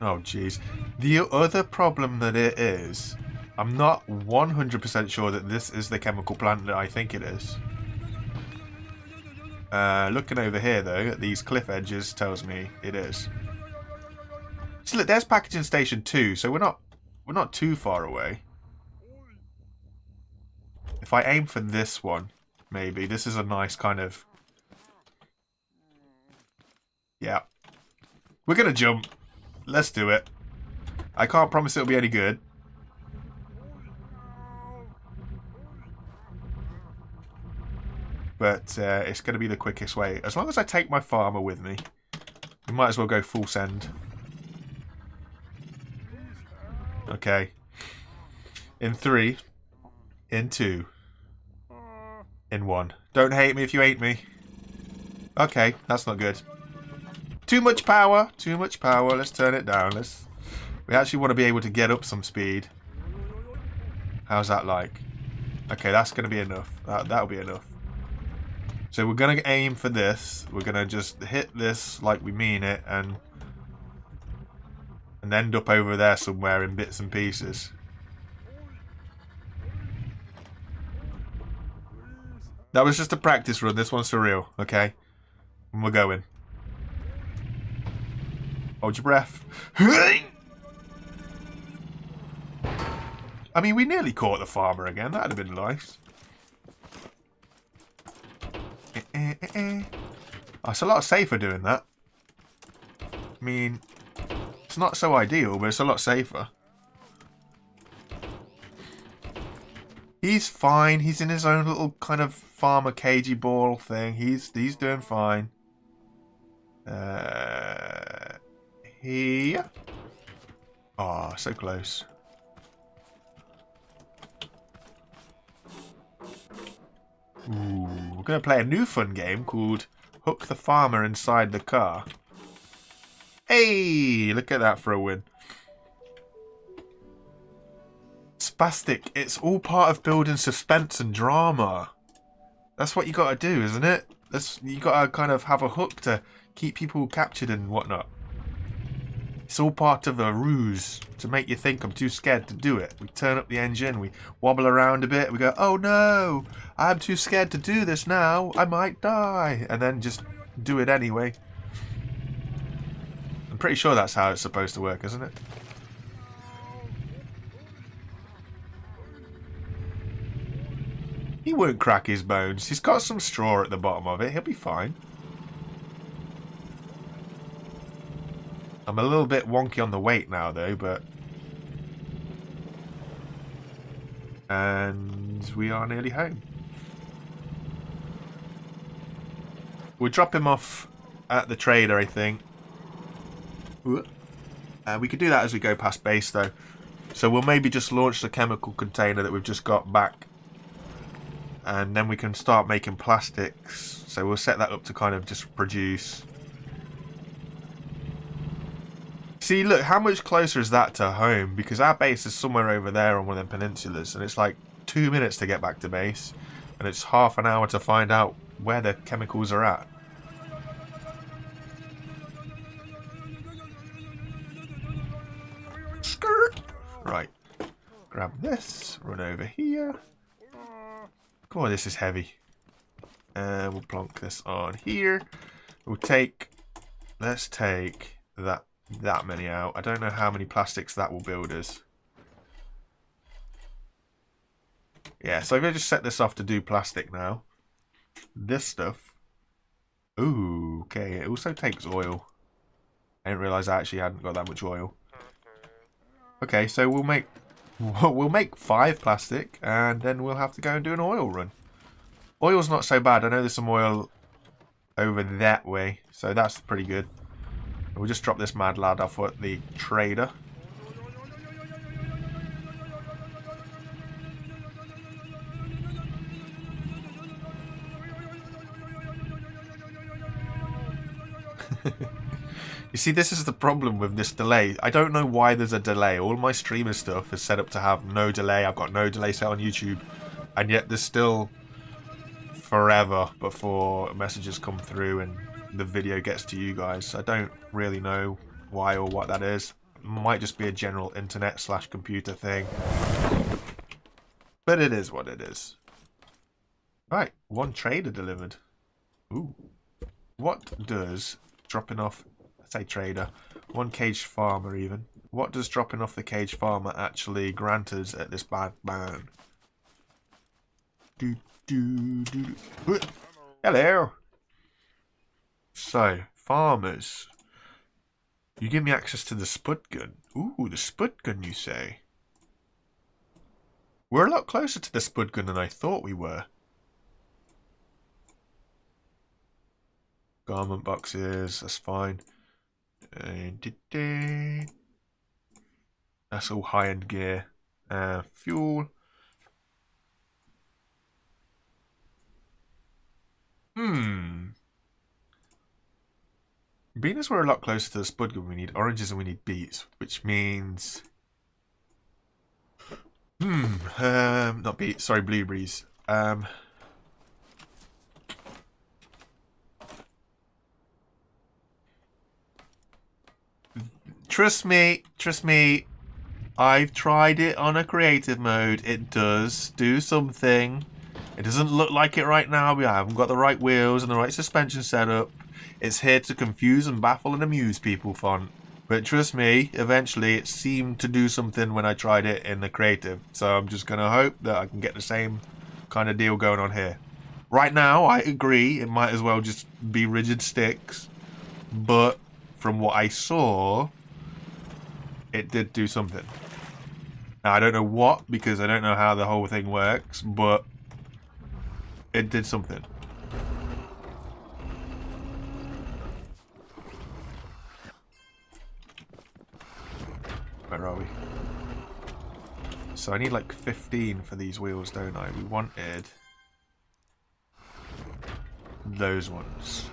oh, jeez. The other problem that it is... I'm not 100% sure that this is the chemical plant that I think it is. Looking over here, though, at these cliff edges tells me it is. So look, there's packaging station 2, so we're not too far away. If I aim for this one, maybe. This is a nice kind of... yeah. We're going to jump. Let's do it. I can't promise it'll be any good. But it's going to be the quickest way. As long as I take my farmer with me, we might as well go full send. Okay. In 3. In 2. In 1. Don't hate me if you hate me. Okay, that's not good. Too much power. Too much power. Let's turn it down. We actually want to be able to get up some speed. How's that like? Okay, that's going to be enough. That'll be enough. So we're going to aim for this. We're going to just hit this like we mean it and end up over there somewhere in bits and pieces. That was just a practice run. This one's for real, okay? And we're going. Hold your breath. I mean, we nearly caught the farmer again. That'd have been nice. Oh, it's a lot safer doing that. I mean, it's not so ideal, but it's a lot safer. He's fine. He's in his own little kind of farmer cagey ball thing. He's doing fine. Here. Oh, so close. Ooh, we're going to play a new fun game called Hook the Farmer Inside the Car. Hey, look at that for a win. Spastic, it's all part of building suspense and drama. That's what you got to do, isn't it? You got to kind of have a hook to keep people captured and whatnot. It's all part of a ruse to make you think I'm too scared to do it. We turn up the engine, we wobble around a bit, we go, oh no, I'm too scared to do this now, I might die. And then just do it anyway. I'm pretty sure that's how it's supposed to work, isn't it? He won't crack his bones. He's got some straw at the bottom of it. He'll be fine. I'm a little bit wonky on the weight now, though, but... and we are nearly home. We'll drop him off at the trader, I think. We could do that as we go past base, though. So we'll maybe just launch the chemical container that we've just got back. And then we can start making plastics. So we'll set that up to kind of just produce... See, look, how much closer is that to home? Because our base is somewhere over there on one of them peninsulas, and it's like 2 minutes to get back to base, and it's half an hour to find out where the chemicals are at. Skirt! Right. Grab this, run over here. God, this is heavy. We'll plonk this on here. We'll take... let's take that many out. I don't know how many plastics that will build us. Yeah, so if I just set this off to do plastic now. This stuff. Ooh, okay. It also takes oil. I didn't realise I actually hadn't got that much oil. Okay, so we'll make 5 plastic, and then we'll have to go and do an oil run. Oil's not so bad. I know there's some oil over that way, so that's pretty good. We'll just drop this mad lad off at the trader. You see, this is the problem with this delay. I don't know why there's a delay. All my streamer stuff is set up to have no delay. I've got no delay set on YouTube. And yet there's still forever before messages come through and the video gets to you guys. I don't really know why or what that is. It might just be a general internet/computer thing. But it is what it is. Right, 1 trader delivered. Ooh. What does dropping off, say trader, 1 caged farmer even, what does dropping off the caged farmer actually grant us at this bad man? Hello. So, farmers. You give me access to the spud gun. Ooh, the spud gun, you say? We're a lot closer to the spud gun than I thought we were. Garment boxes, that's fine. That's all high-end gear. Fuel. Being as we're a lot closer to the spud gun, we need oranges and we need beets, which means... not beets, sorry, blueberries. Trust me, I've tried it on a creative mode. It does do something. It doesn't look like it right now. We haven't got the right wheels and the right suspension setup. It's here to confuse and baffle and amuse people font. But trust me, eventually it seemed to do something when I tried it in the creative. So I'm just going to hope that I can get the same kind of deal going on here. Right now, I agree, it might as well just be rigid sticks. But from what I saw, it did do something. Now, I don't know what, because I don't know how the whole thing works, but it did something. Where are we? So I need like 15 for these wheels, don't I? We wanted those ones.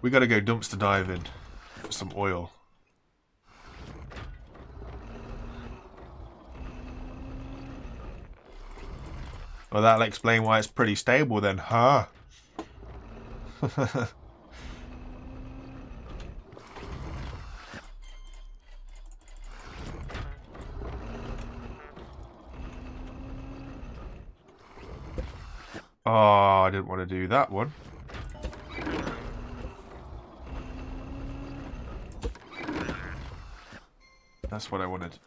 We gotta go dumpster diving for some oil. Well, that'll explain why it's pretty stable then, huh? Oh, I didn't want to do that one. That's what I wanted.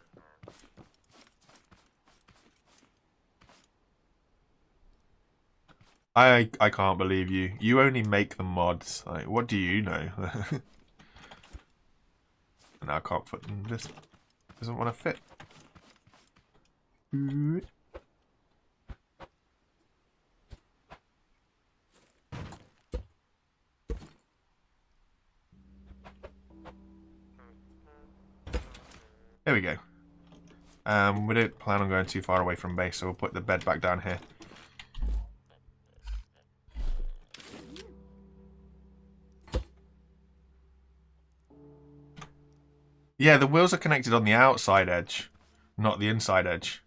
I can't believe you. You only make the mods. Like, what do you know? And I can't put this. Doesn't want to fit. There we go. We don't plan on going too far away from base, so we'll put the bed back down here. Yeah, the wheels are connected on the outside edge, not the inside edge.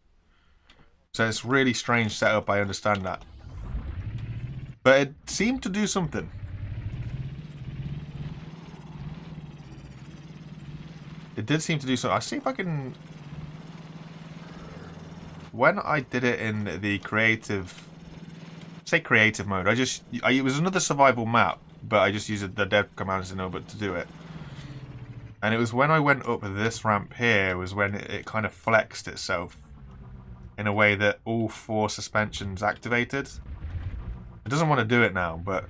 So it's really strange setup, I understand that. But it seemed to do something. It did seem to do something. I'll see if I can... When I did it in the creative... Say creative mode. It was another survival map, but I just used the dev commands to do it. And it was when I went up this ramp here was when it kind of flexed itself. in a way that all 4 suspensions activated. It doesn't want to do it now, but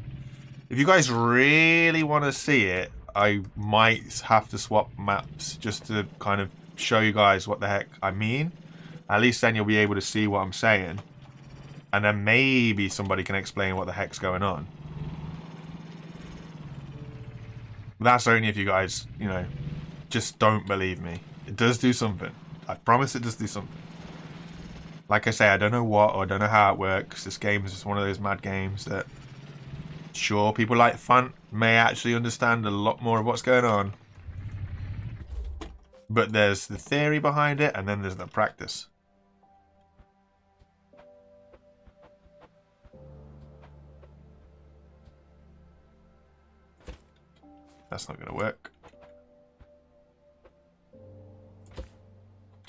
if you guys really want to see it, I might have to swap maps just to kind of show you guys what the heck I mean. At least then you'll be able to see what I'm saying. And then maybe somebody can explain what the heck's going on. That's only if you guys, you know, just don't believe me. It does do something. I promise it does do something. Like I say, I don't know what or I don't know how it works. This game is just one of those mad games that, sure, people like fun may actually understand a lot more of what's going on. But there's the theory behind it, and then there's the practice. That's not going to work.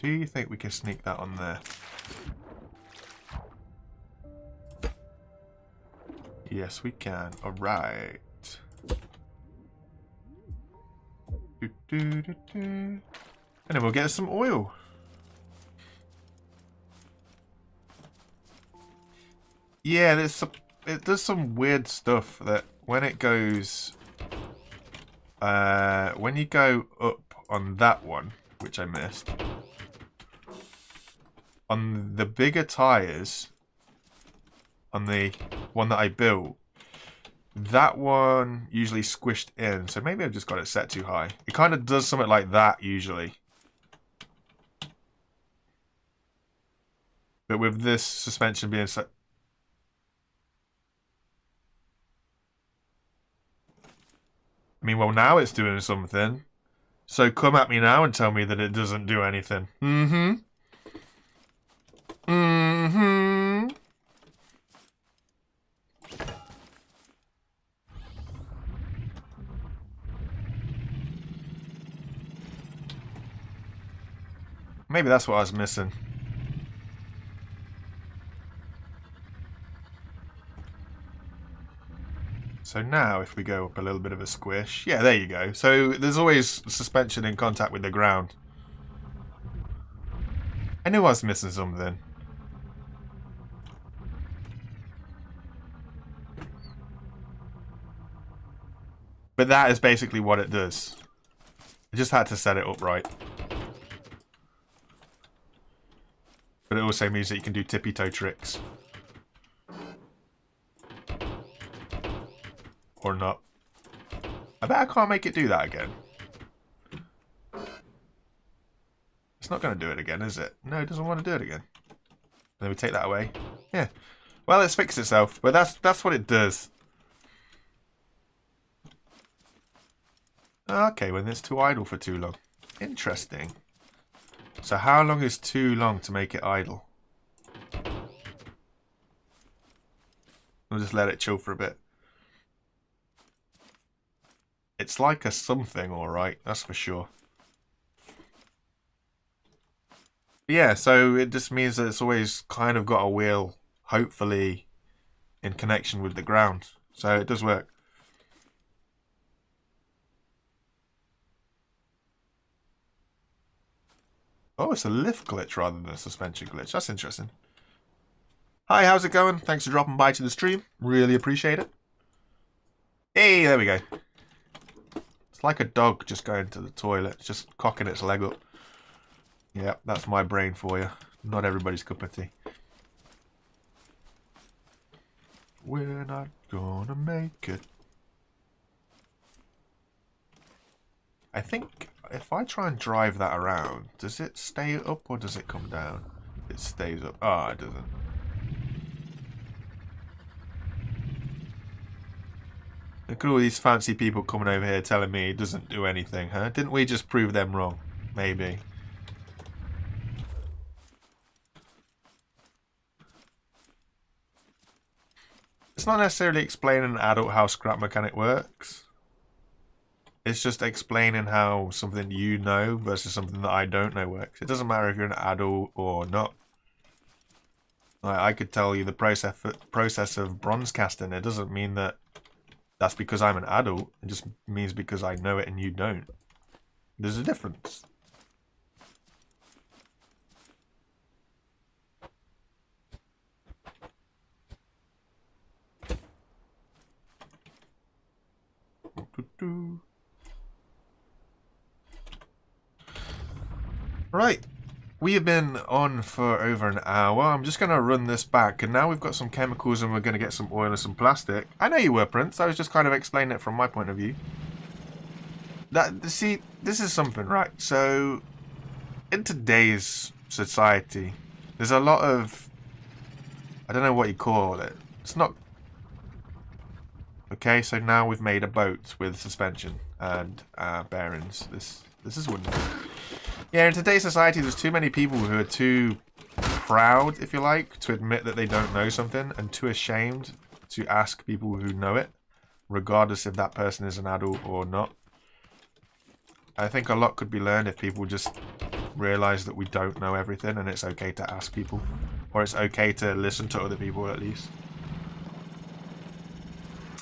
Do you think we can sneak that on there? Yes, we can. Alright. And then we'll get some oil. Yeah, it does some weird stuff that when it goes... when you go up on that one, which I missed, on the bigger tires, on the one that I built, that one usually squished in, so maybe I've just got it set too high. It kind of does something like that usually. But with this suspension being set... I mean, well, now it's doing something. So come at me now and tell me that it doesn't do anything. Mm-hmm. Mm-hmm. Maybe that's what I was missing. So now if we go up a little bit of a squish, yeah, there you go. So there's always suspension in contact with the ground. I knew I was missing something. But that is basically what it does. I just had to set it up right. But it also means that you can do tippy-toe tricks. Or not. I bet I can't make it do that again. It's not going to do it again, is it? No, it doesn't want to do it again. Then we take that away. Yeah. Well, it's fixed itself, but that's what it does. Okay, when it's too idle for too long. Interesting. So how long is too long to make it idle? We'll just let it chill for a bit. It's like a something, alright, that's for sure. Yeah, so it just means that it's always kind of got a wheel, hopefully, in connection with the ground. So it does work. Oh, it's a lift glitch rather than a suspension glitch. That's interesting. Hi, how's it going? Thanks for dropping by to the stream. Really appreciate it. Hey, there we go. It's like a dog just going to the toilet, just cocking its leg up. Yeah, that's my brain for you. Not everybody's cup of tea. We're not gonna make it. I think if I try and drive that around, does it stay up or does it come down? It stays up. Ah, it doesn't. Look at all these fancy people coming over here telling me it doesn't do anything, huh? Didn't we just prove them wrong? Maybe. It's not necessarily explaining an adult how scrap mechanic works. It's just explaining how something you know versus something that I don't know works. It doesn't matter if you're an adult or not. I could tell you the process of bronze casting. It doesn't mean that that's because I'm an adult. It just means because I know it and you don't. There's a difference. Right. We have been on for over an hour. I'm just going to run this back. And now we've got some chemicals and we're going to get some oil and some plastic. I know you were, Prince. I was just kind of explaining it from my point of view. See, this is something, right? So, in today's society, there's a lot of... I don't know what you call it. It's not... Okay, so now we've made a boat with suspension and bearings. This is wonderful. Yeah, in today's society, there's too many people who are too proud, if you like, to admit that they don't know something, and too ashamed to ask people who know it, regardless if that person is an adult or not. I think a lot could be learned if people just realize that we don't know everything, and it's okay to ask people, or it's okay to listen to other people at least.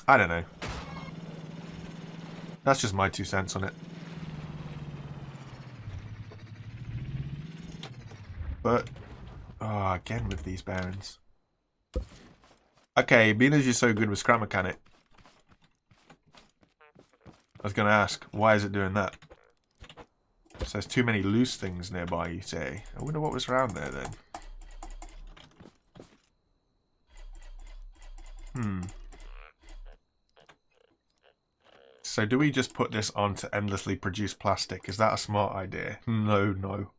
I don't know. That's just my 2 cents on it. But, oh, again with these bearings. Okay, being as you're so good with scrap mechanic, I was going to ask, why is it doing that? So there's too many loose things nearby, you say. I wonder what was around there then. So do we just put this on to endlessly produce plastic? Is that a smart idea? No, no.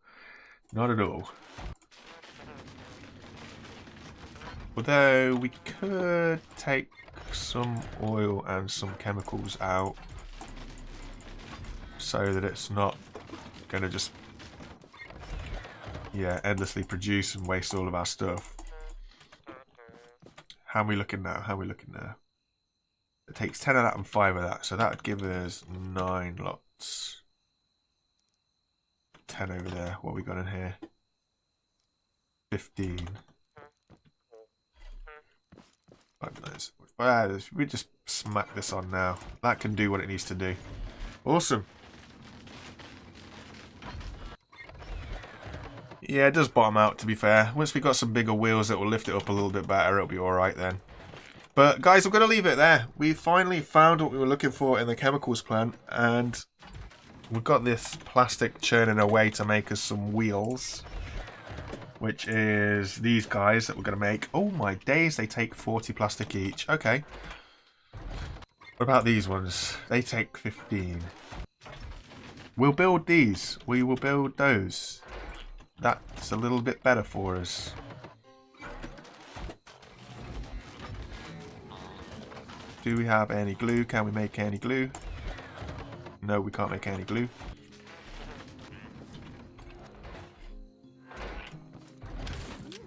Not at all. Although we could take some oil and some chemicals out so that it's not going to just, yeah, endlessly produce and waste all of our stuff. How are we looking now? How are we looking now? It takes 10 of that and 5 of that, so that would give us 9 lots. 10 over there. What have we got in here? 15. We just smack this on now. That can do what it needs to do. Awesome. Yeah, it does bottom out, to be fair. Once we got some bigger wheels that will lift it up a little bit better, it'll be alright then. But guys, I'm going to leave it there. We finally found what we were looking for in the chemicals plant, and we've got this plastic churning away to make us some wheels, which is these guys that we're going to make. Oh my days, they take 40 plastic each. Okay. What about these ones? They take 15. We'll build these. We will build those. That's a little bit better for us. Do we have any glue? Can we make any glue? No, we can't make any glue.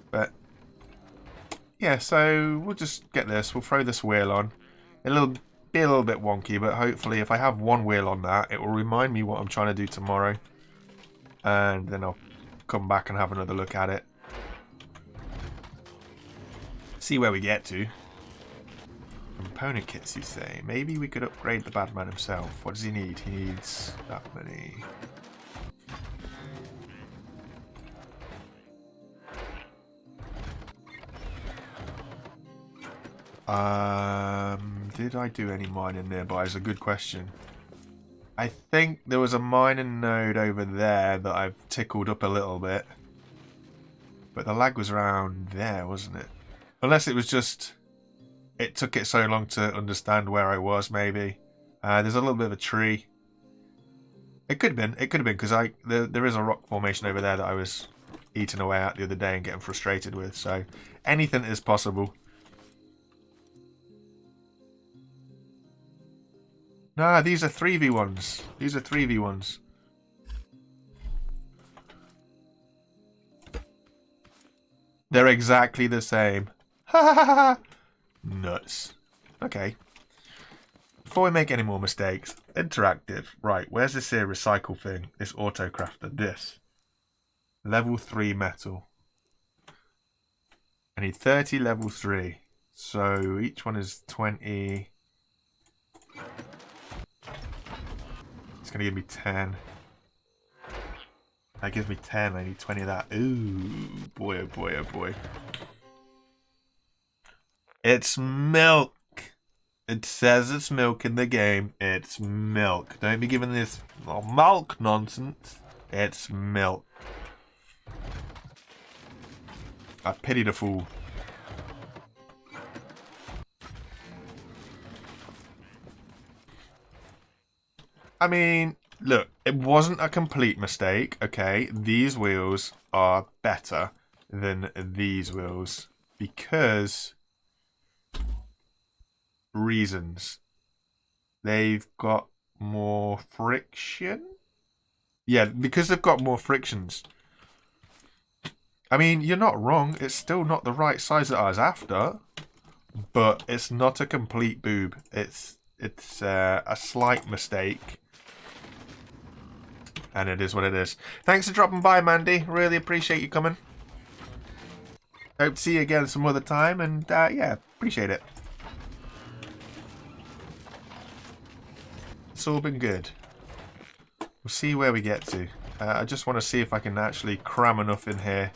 But yeah, so we'll just get this. We'll throw this wheel on. It'll be a little bit wonky, but hopefully if I have one wheel on that, it will remind me what I'm trying to do tomorrow. And then I'll come back and have another look at it. See where we get to. Component kits, you say? Maybe we could upgrade the bad man himself. What does he need? He needs that many. Did I do any mining nearby? Is a good question. I think there was a mining node over there that I've tickled up a little bit. But the lag was around there, wasn't it? Unless it was just... It took it so long to understand where I was, maybe. There's a little bit of a tree. It could have been. It could have been, because there is a rock formation over there that I was eating away at the other day and getting frustrated with. So, anything is possible. Nah, these are 3v1s. These are 3v1s. They're exactly the same. Ha ha ha ha! Nuts. Okay. Before we make any more mistakes, interactive. Right, where's this here recycle thing? This auto crafter. This. Level 3 metal. I need 30 level 3. So each one is 20. It's going to give me 10. That gives me 10. I need 20 of that. Ooh, boy, oh boy, oh boy. It's milk. It says it's milk in the game. It's milk. Don't be giving this milk nonsense. It's milk. I pity the fool. I mean, look, it wasn't a complete mistake, okay? These wheels are better than these wheels because reasons. They've got more friction? Yeah, because they've got more frictions. I mean, you're not wrong. It's still not the right size that I was after, but it's not a complete boob. It's a slight mistake. And it is what it is. Thanks for dropping by, Mandy. Really appreciate you coming. Hope to see you again some other time. And yeah, appreciate it. It's all been good. We'll see where we get to. I just want to see if I can actually cram enough in here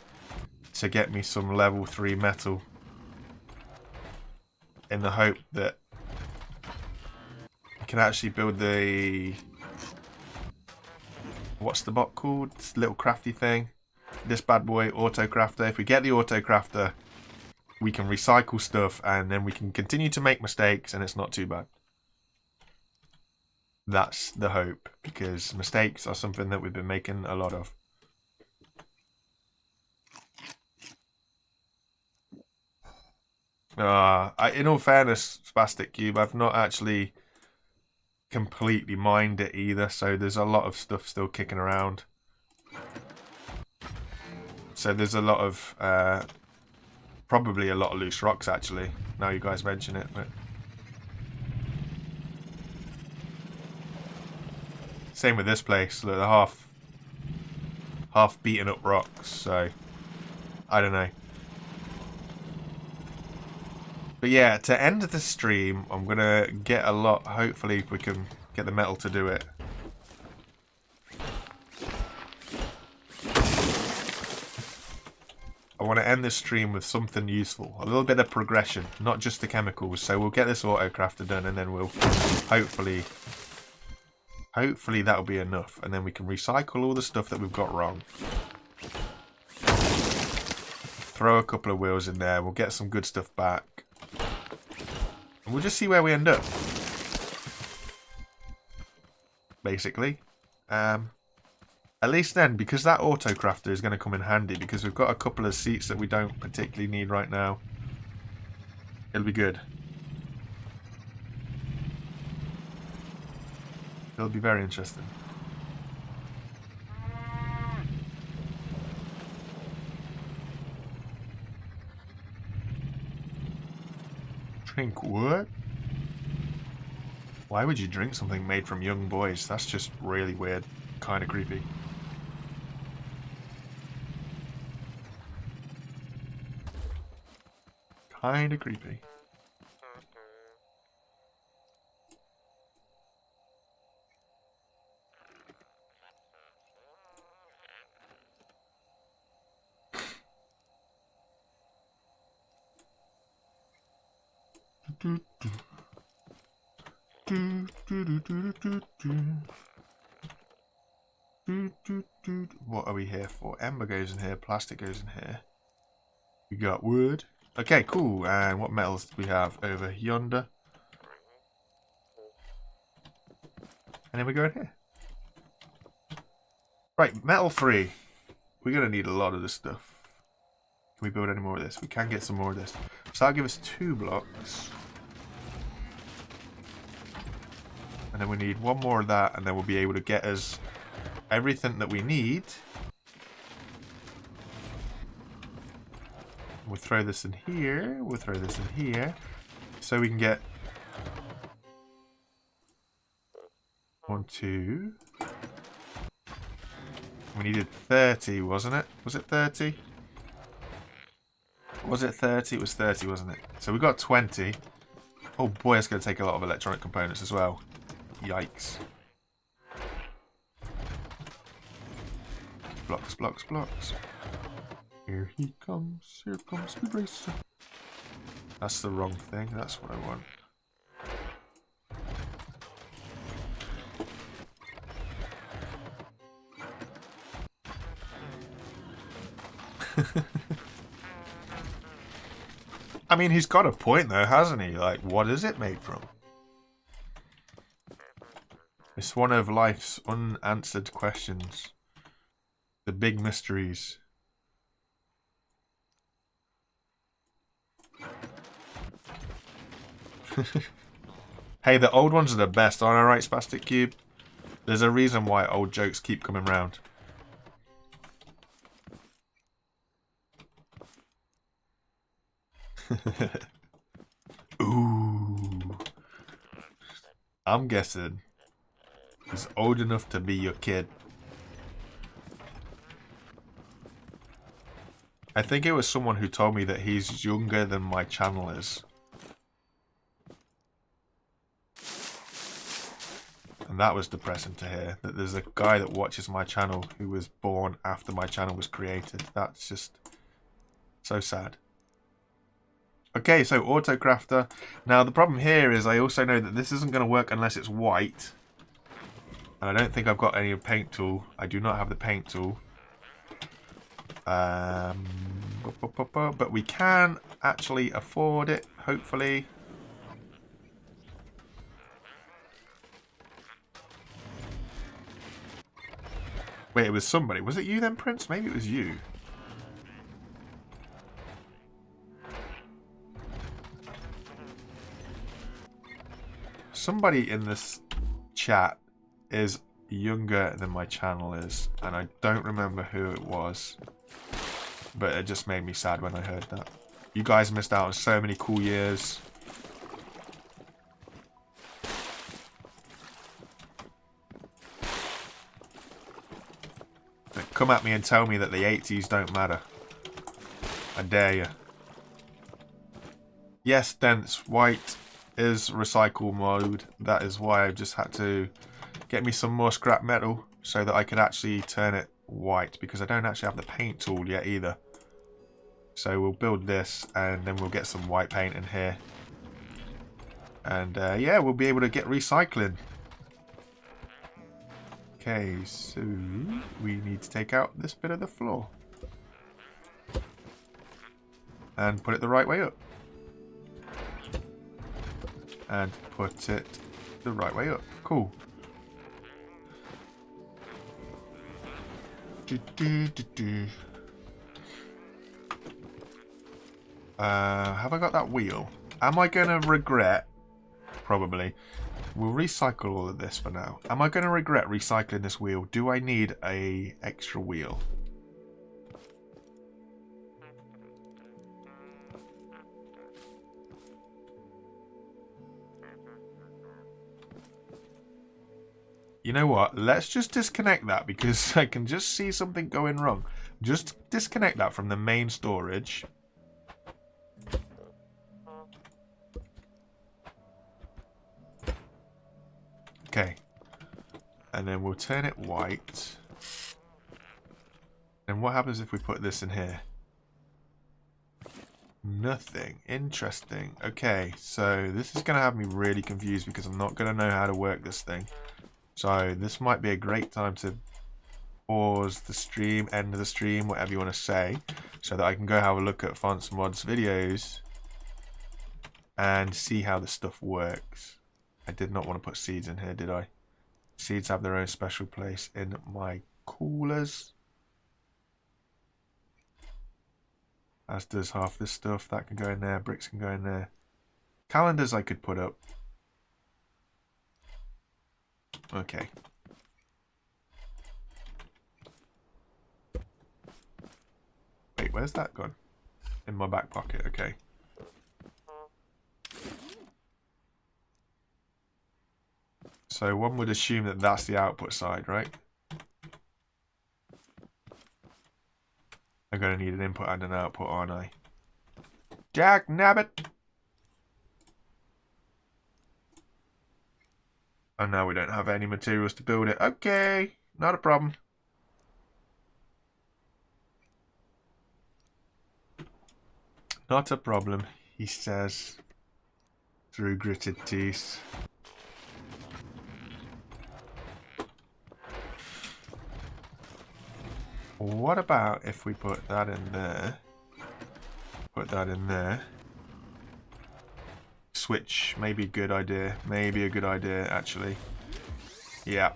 to get me some level 3 metal. In the hope that I can actually build the... What's the bot called? This little crafty thing. This bad boy, auto crafter. If we get the auto crafter, we can recycle stuff and then we can continue to make mistakes and it's not too bad. That's the hope, because mistakes are something that we've been making a lot of. In all fairness, Spastic Cube, I've not actually completely mined it either, so there's a lot of stuff still kicking around. So there's a lot of probably a lot of loose rocks actually, now you guys mention it. But same with this place. Look, they're half beaten up rocks, so I don't know. But yeah, to end the stream, I'm going to get a lot, hopefully we can get the metal to do it. I want to end this stream with something useful, a little bit of progression, not just the chemicals. So we'll get this auto crafter done and then we'll hopefully that'll be enough. And then we can recycle all the stuff that we've got wrong. Throw a couple of wheels in there, we'll get some good stuff back. And we'll just see where we end up. Basically. At least then, because that auto crafter is going to come in handy, because we've got a couple of seats that we don't particularly need right now. It'll be good. It'll be very interesting. Drink what? Why would you drink something made from young boys? That's just really weird. Kind of creepy. Kind of creepy. What are we here for? Ember goes in here, plastic goes in here. We got wood. Okay, cool. And what metals do we have over yonder? And then we go in here. Right, metal 3. We're going to need a lot of this stuff. Can we build any more of this? We can get some more of this. So that'll give us 2 blocks. And then we need 1 more of that, and then we'll be able to get us everything that we need. We'll throw this in here. We'll throw this in here. So we can get 1, 2. We needed 30, wasn't it? Was it 30? Was it 30? It was 30, wasn't it? So we got 20. Oh boy, it's going to take a lot of electronic components as well. Yikes. Blocks, blocks, blocks. Here he comes. Here comes the racer. That's the wrong thing. That's what I want. I mean, he's got a point though, hasn't he? Like, what is it made from? It's one of life's unanswered questions. The big mysteries. Hey, the old ones are the best, aren't I right, Spastic Cube? There's a reason why old jokes keep coming round. Ooh. I'm guessing he's old enough to be your kid. I think it was someone who told me that he's younger than my channel is. And that was depressing to hear, that there's a guy that watches my channel who was born after my channel was created. That's just so sad. Okay, so Autocrafter. Now the problem here is I also know that this isn't going to work unless it's white. And I don't think I've got any paint tool. I do not have the paint tool. But we can actually afford it, hopefully. Wait, it was somebody. Was it you then, Prince? Maybe it was you. Somebody in this chat is younger than my channel is, and I don't remember who it was. But it just made me sad when I heard that. You guys missed out on so many cool years. Come at me and tell me that the 80s don't matter. I dare you. Yes, Dense, white is recycle mode. That is why I've just had to get me some more scrap metal so that I could actually turn it white, because I don't actually have the paint tool yet either. So we'll build this and then we'll get some white paint in here. And yeah, we'll be able to get recycling. Okay, so we need to take out this bit of the floor. And put it the right way up. And put it the right way up. Cool. Have I got that wheel? Am I going to regret? Probably. We'll recycle all of this for now. Am I going to regret recycling this wheel? Do I need a extra wheel? You know what? Let's just disconnect that because I can just see something going wrong. Just disconnect that from the main storage. Okay. And then we'll turn it white. And what happens if we put this in here? Nothing. Interesting. Okay, so this is going to have me really confused because I'm not going to know how to work this thing. So this might be a great time to pause the stream, end of the stream, whatever you want to say, so that I can go have a look at Fonts Mods videos and see how the stuff works. I did not want to put seeds in here, did I? Seeds have their own special place in my coolers. As does half this stuff. That can go in there. Bricks can go in there. Calendars I could put up. Okay. Wait, where's that gone? In my back pocket, okay. So one would assume that that's the output side, right? I'm going to need an input and an output, aren't I? Jack Nabbit! And now we don't have any materials to build it. Okay, not a problem. Not a problem, he says, through gritted teeth. What about if we put that in there? Put that in there. Switch, maybe a good idea. Maybe a good idea, actually. Yeah.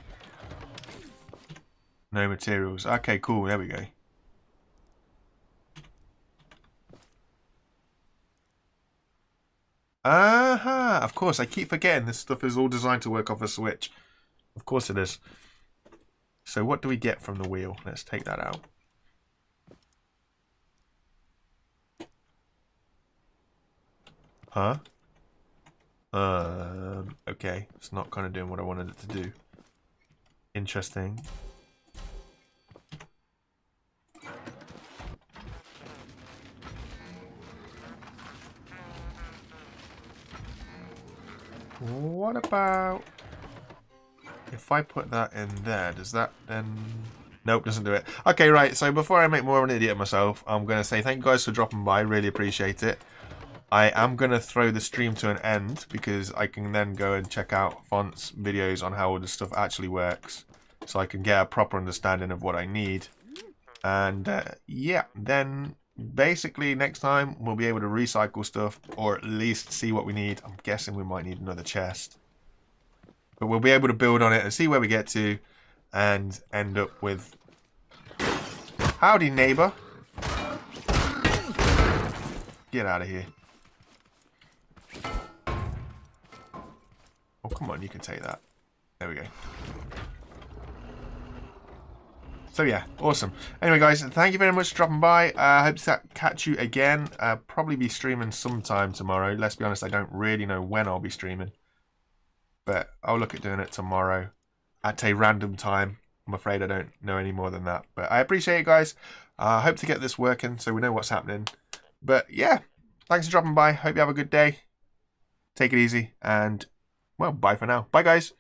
No materials. Okay, cool. There we go. Aha! Of course, I keep forgetting this stuff is all designed to work off a switch. Of course it is. So what do we get from the wheel? Let's take that out. Huh? Okay. It's not kind of doing what I wanted it to do. Interesting. What about if I put that in there? Does that then... Nope, doesn't do it. Okay, right. So before I make more of an idiot of myself, I'm going to say thank you guys for dropping by. Really appreciate it. I am going to throw the stream to an end because I can then go and check out Font's videos on how all this stuff actually works. So I can get a proper understanding of what I need. And yeah, then basically next time we'll be able to recycle stuff or at least see what we need. I'm guessing we might need another chest. But we'll be able to build on it and see where we get to and end up with... Howdy, neighbor. Get out of here. Oh, come on, you can take that. There we go. So yeah, awesome. Anyway, guys, thank you very much for dropping by. I hope to catch you again. Probably be streaming sometime tomorrow. Let's be honest, I don't really know when I'll be streaming. But I'll look at doing it tomorrow at a random time. I'm afraid I don't know any more than that. But I appreciate it, guys. I hope to get this working so we know what's happening. But yeah, thanks for dropping by. Hope you have a good day. Take it easy. And, well, bye for now. Bye, guys.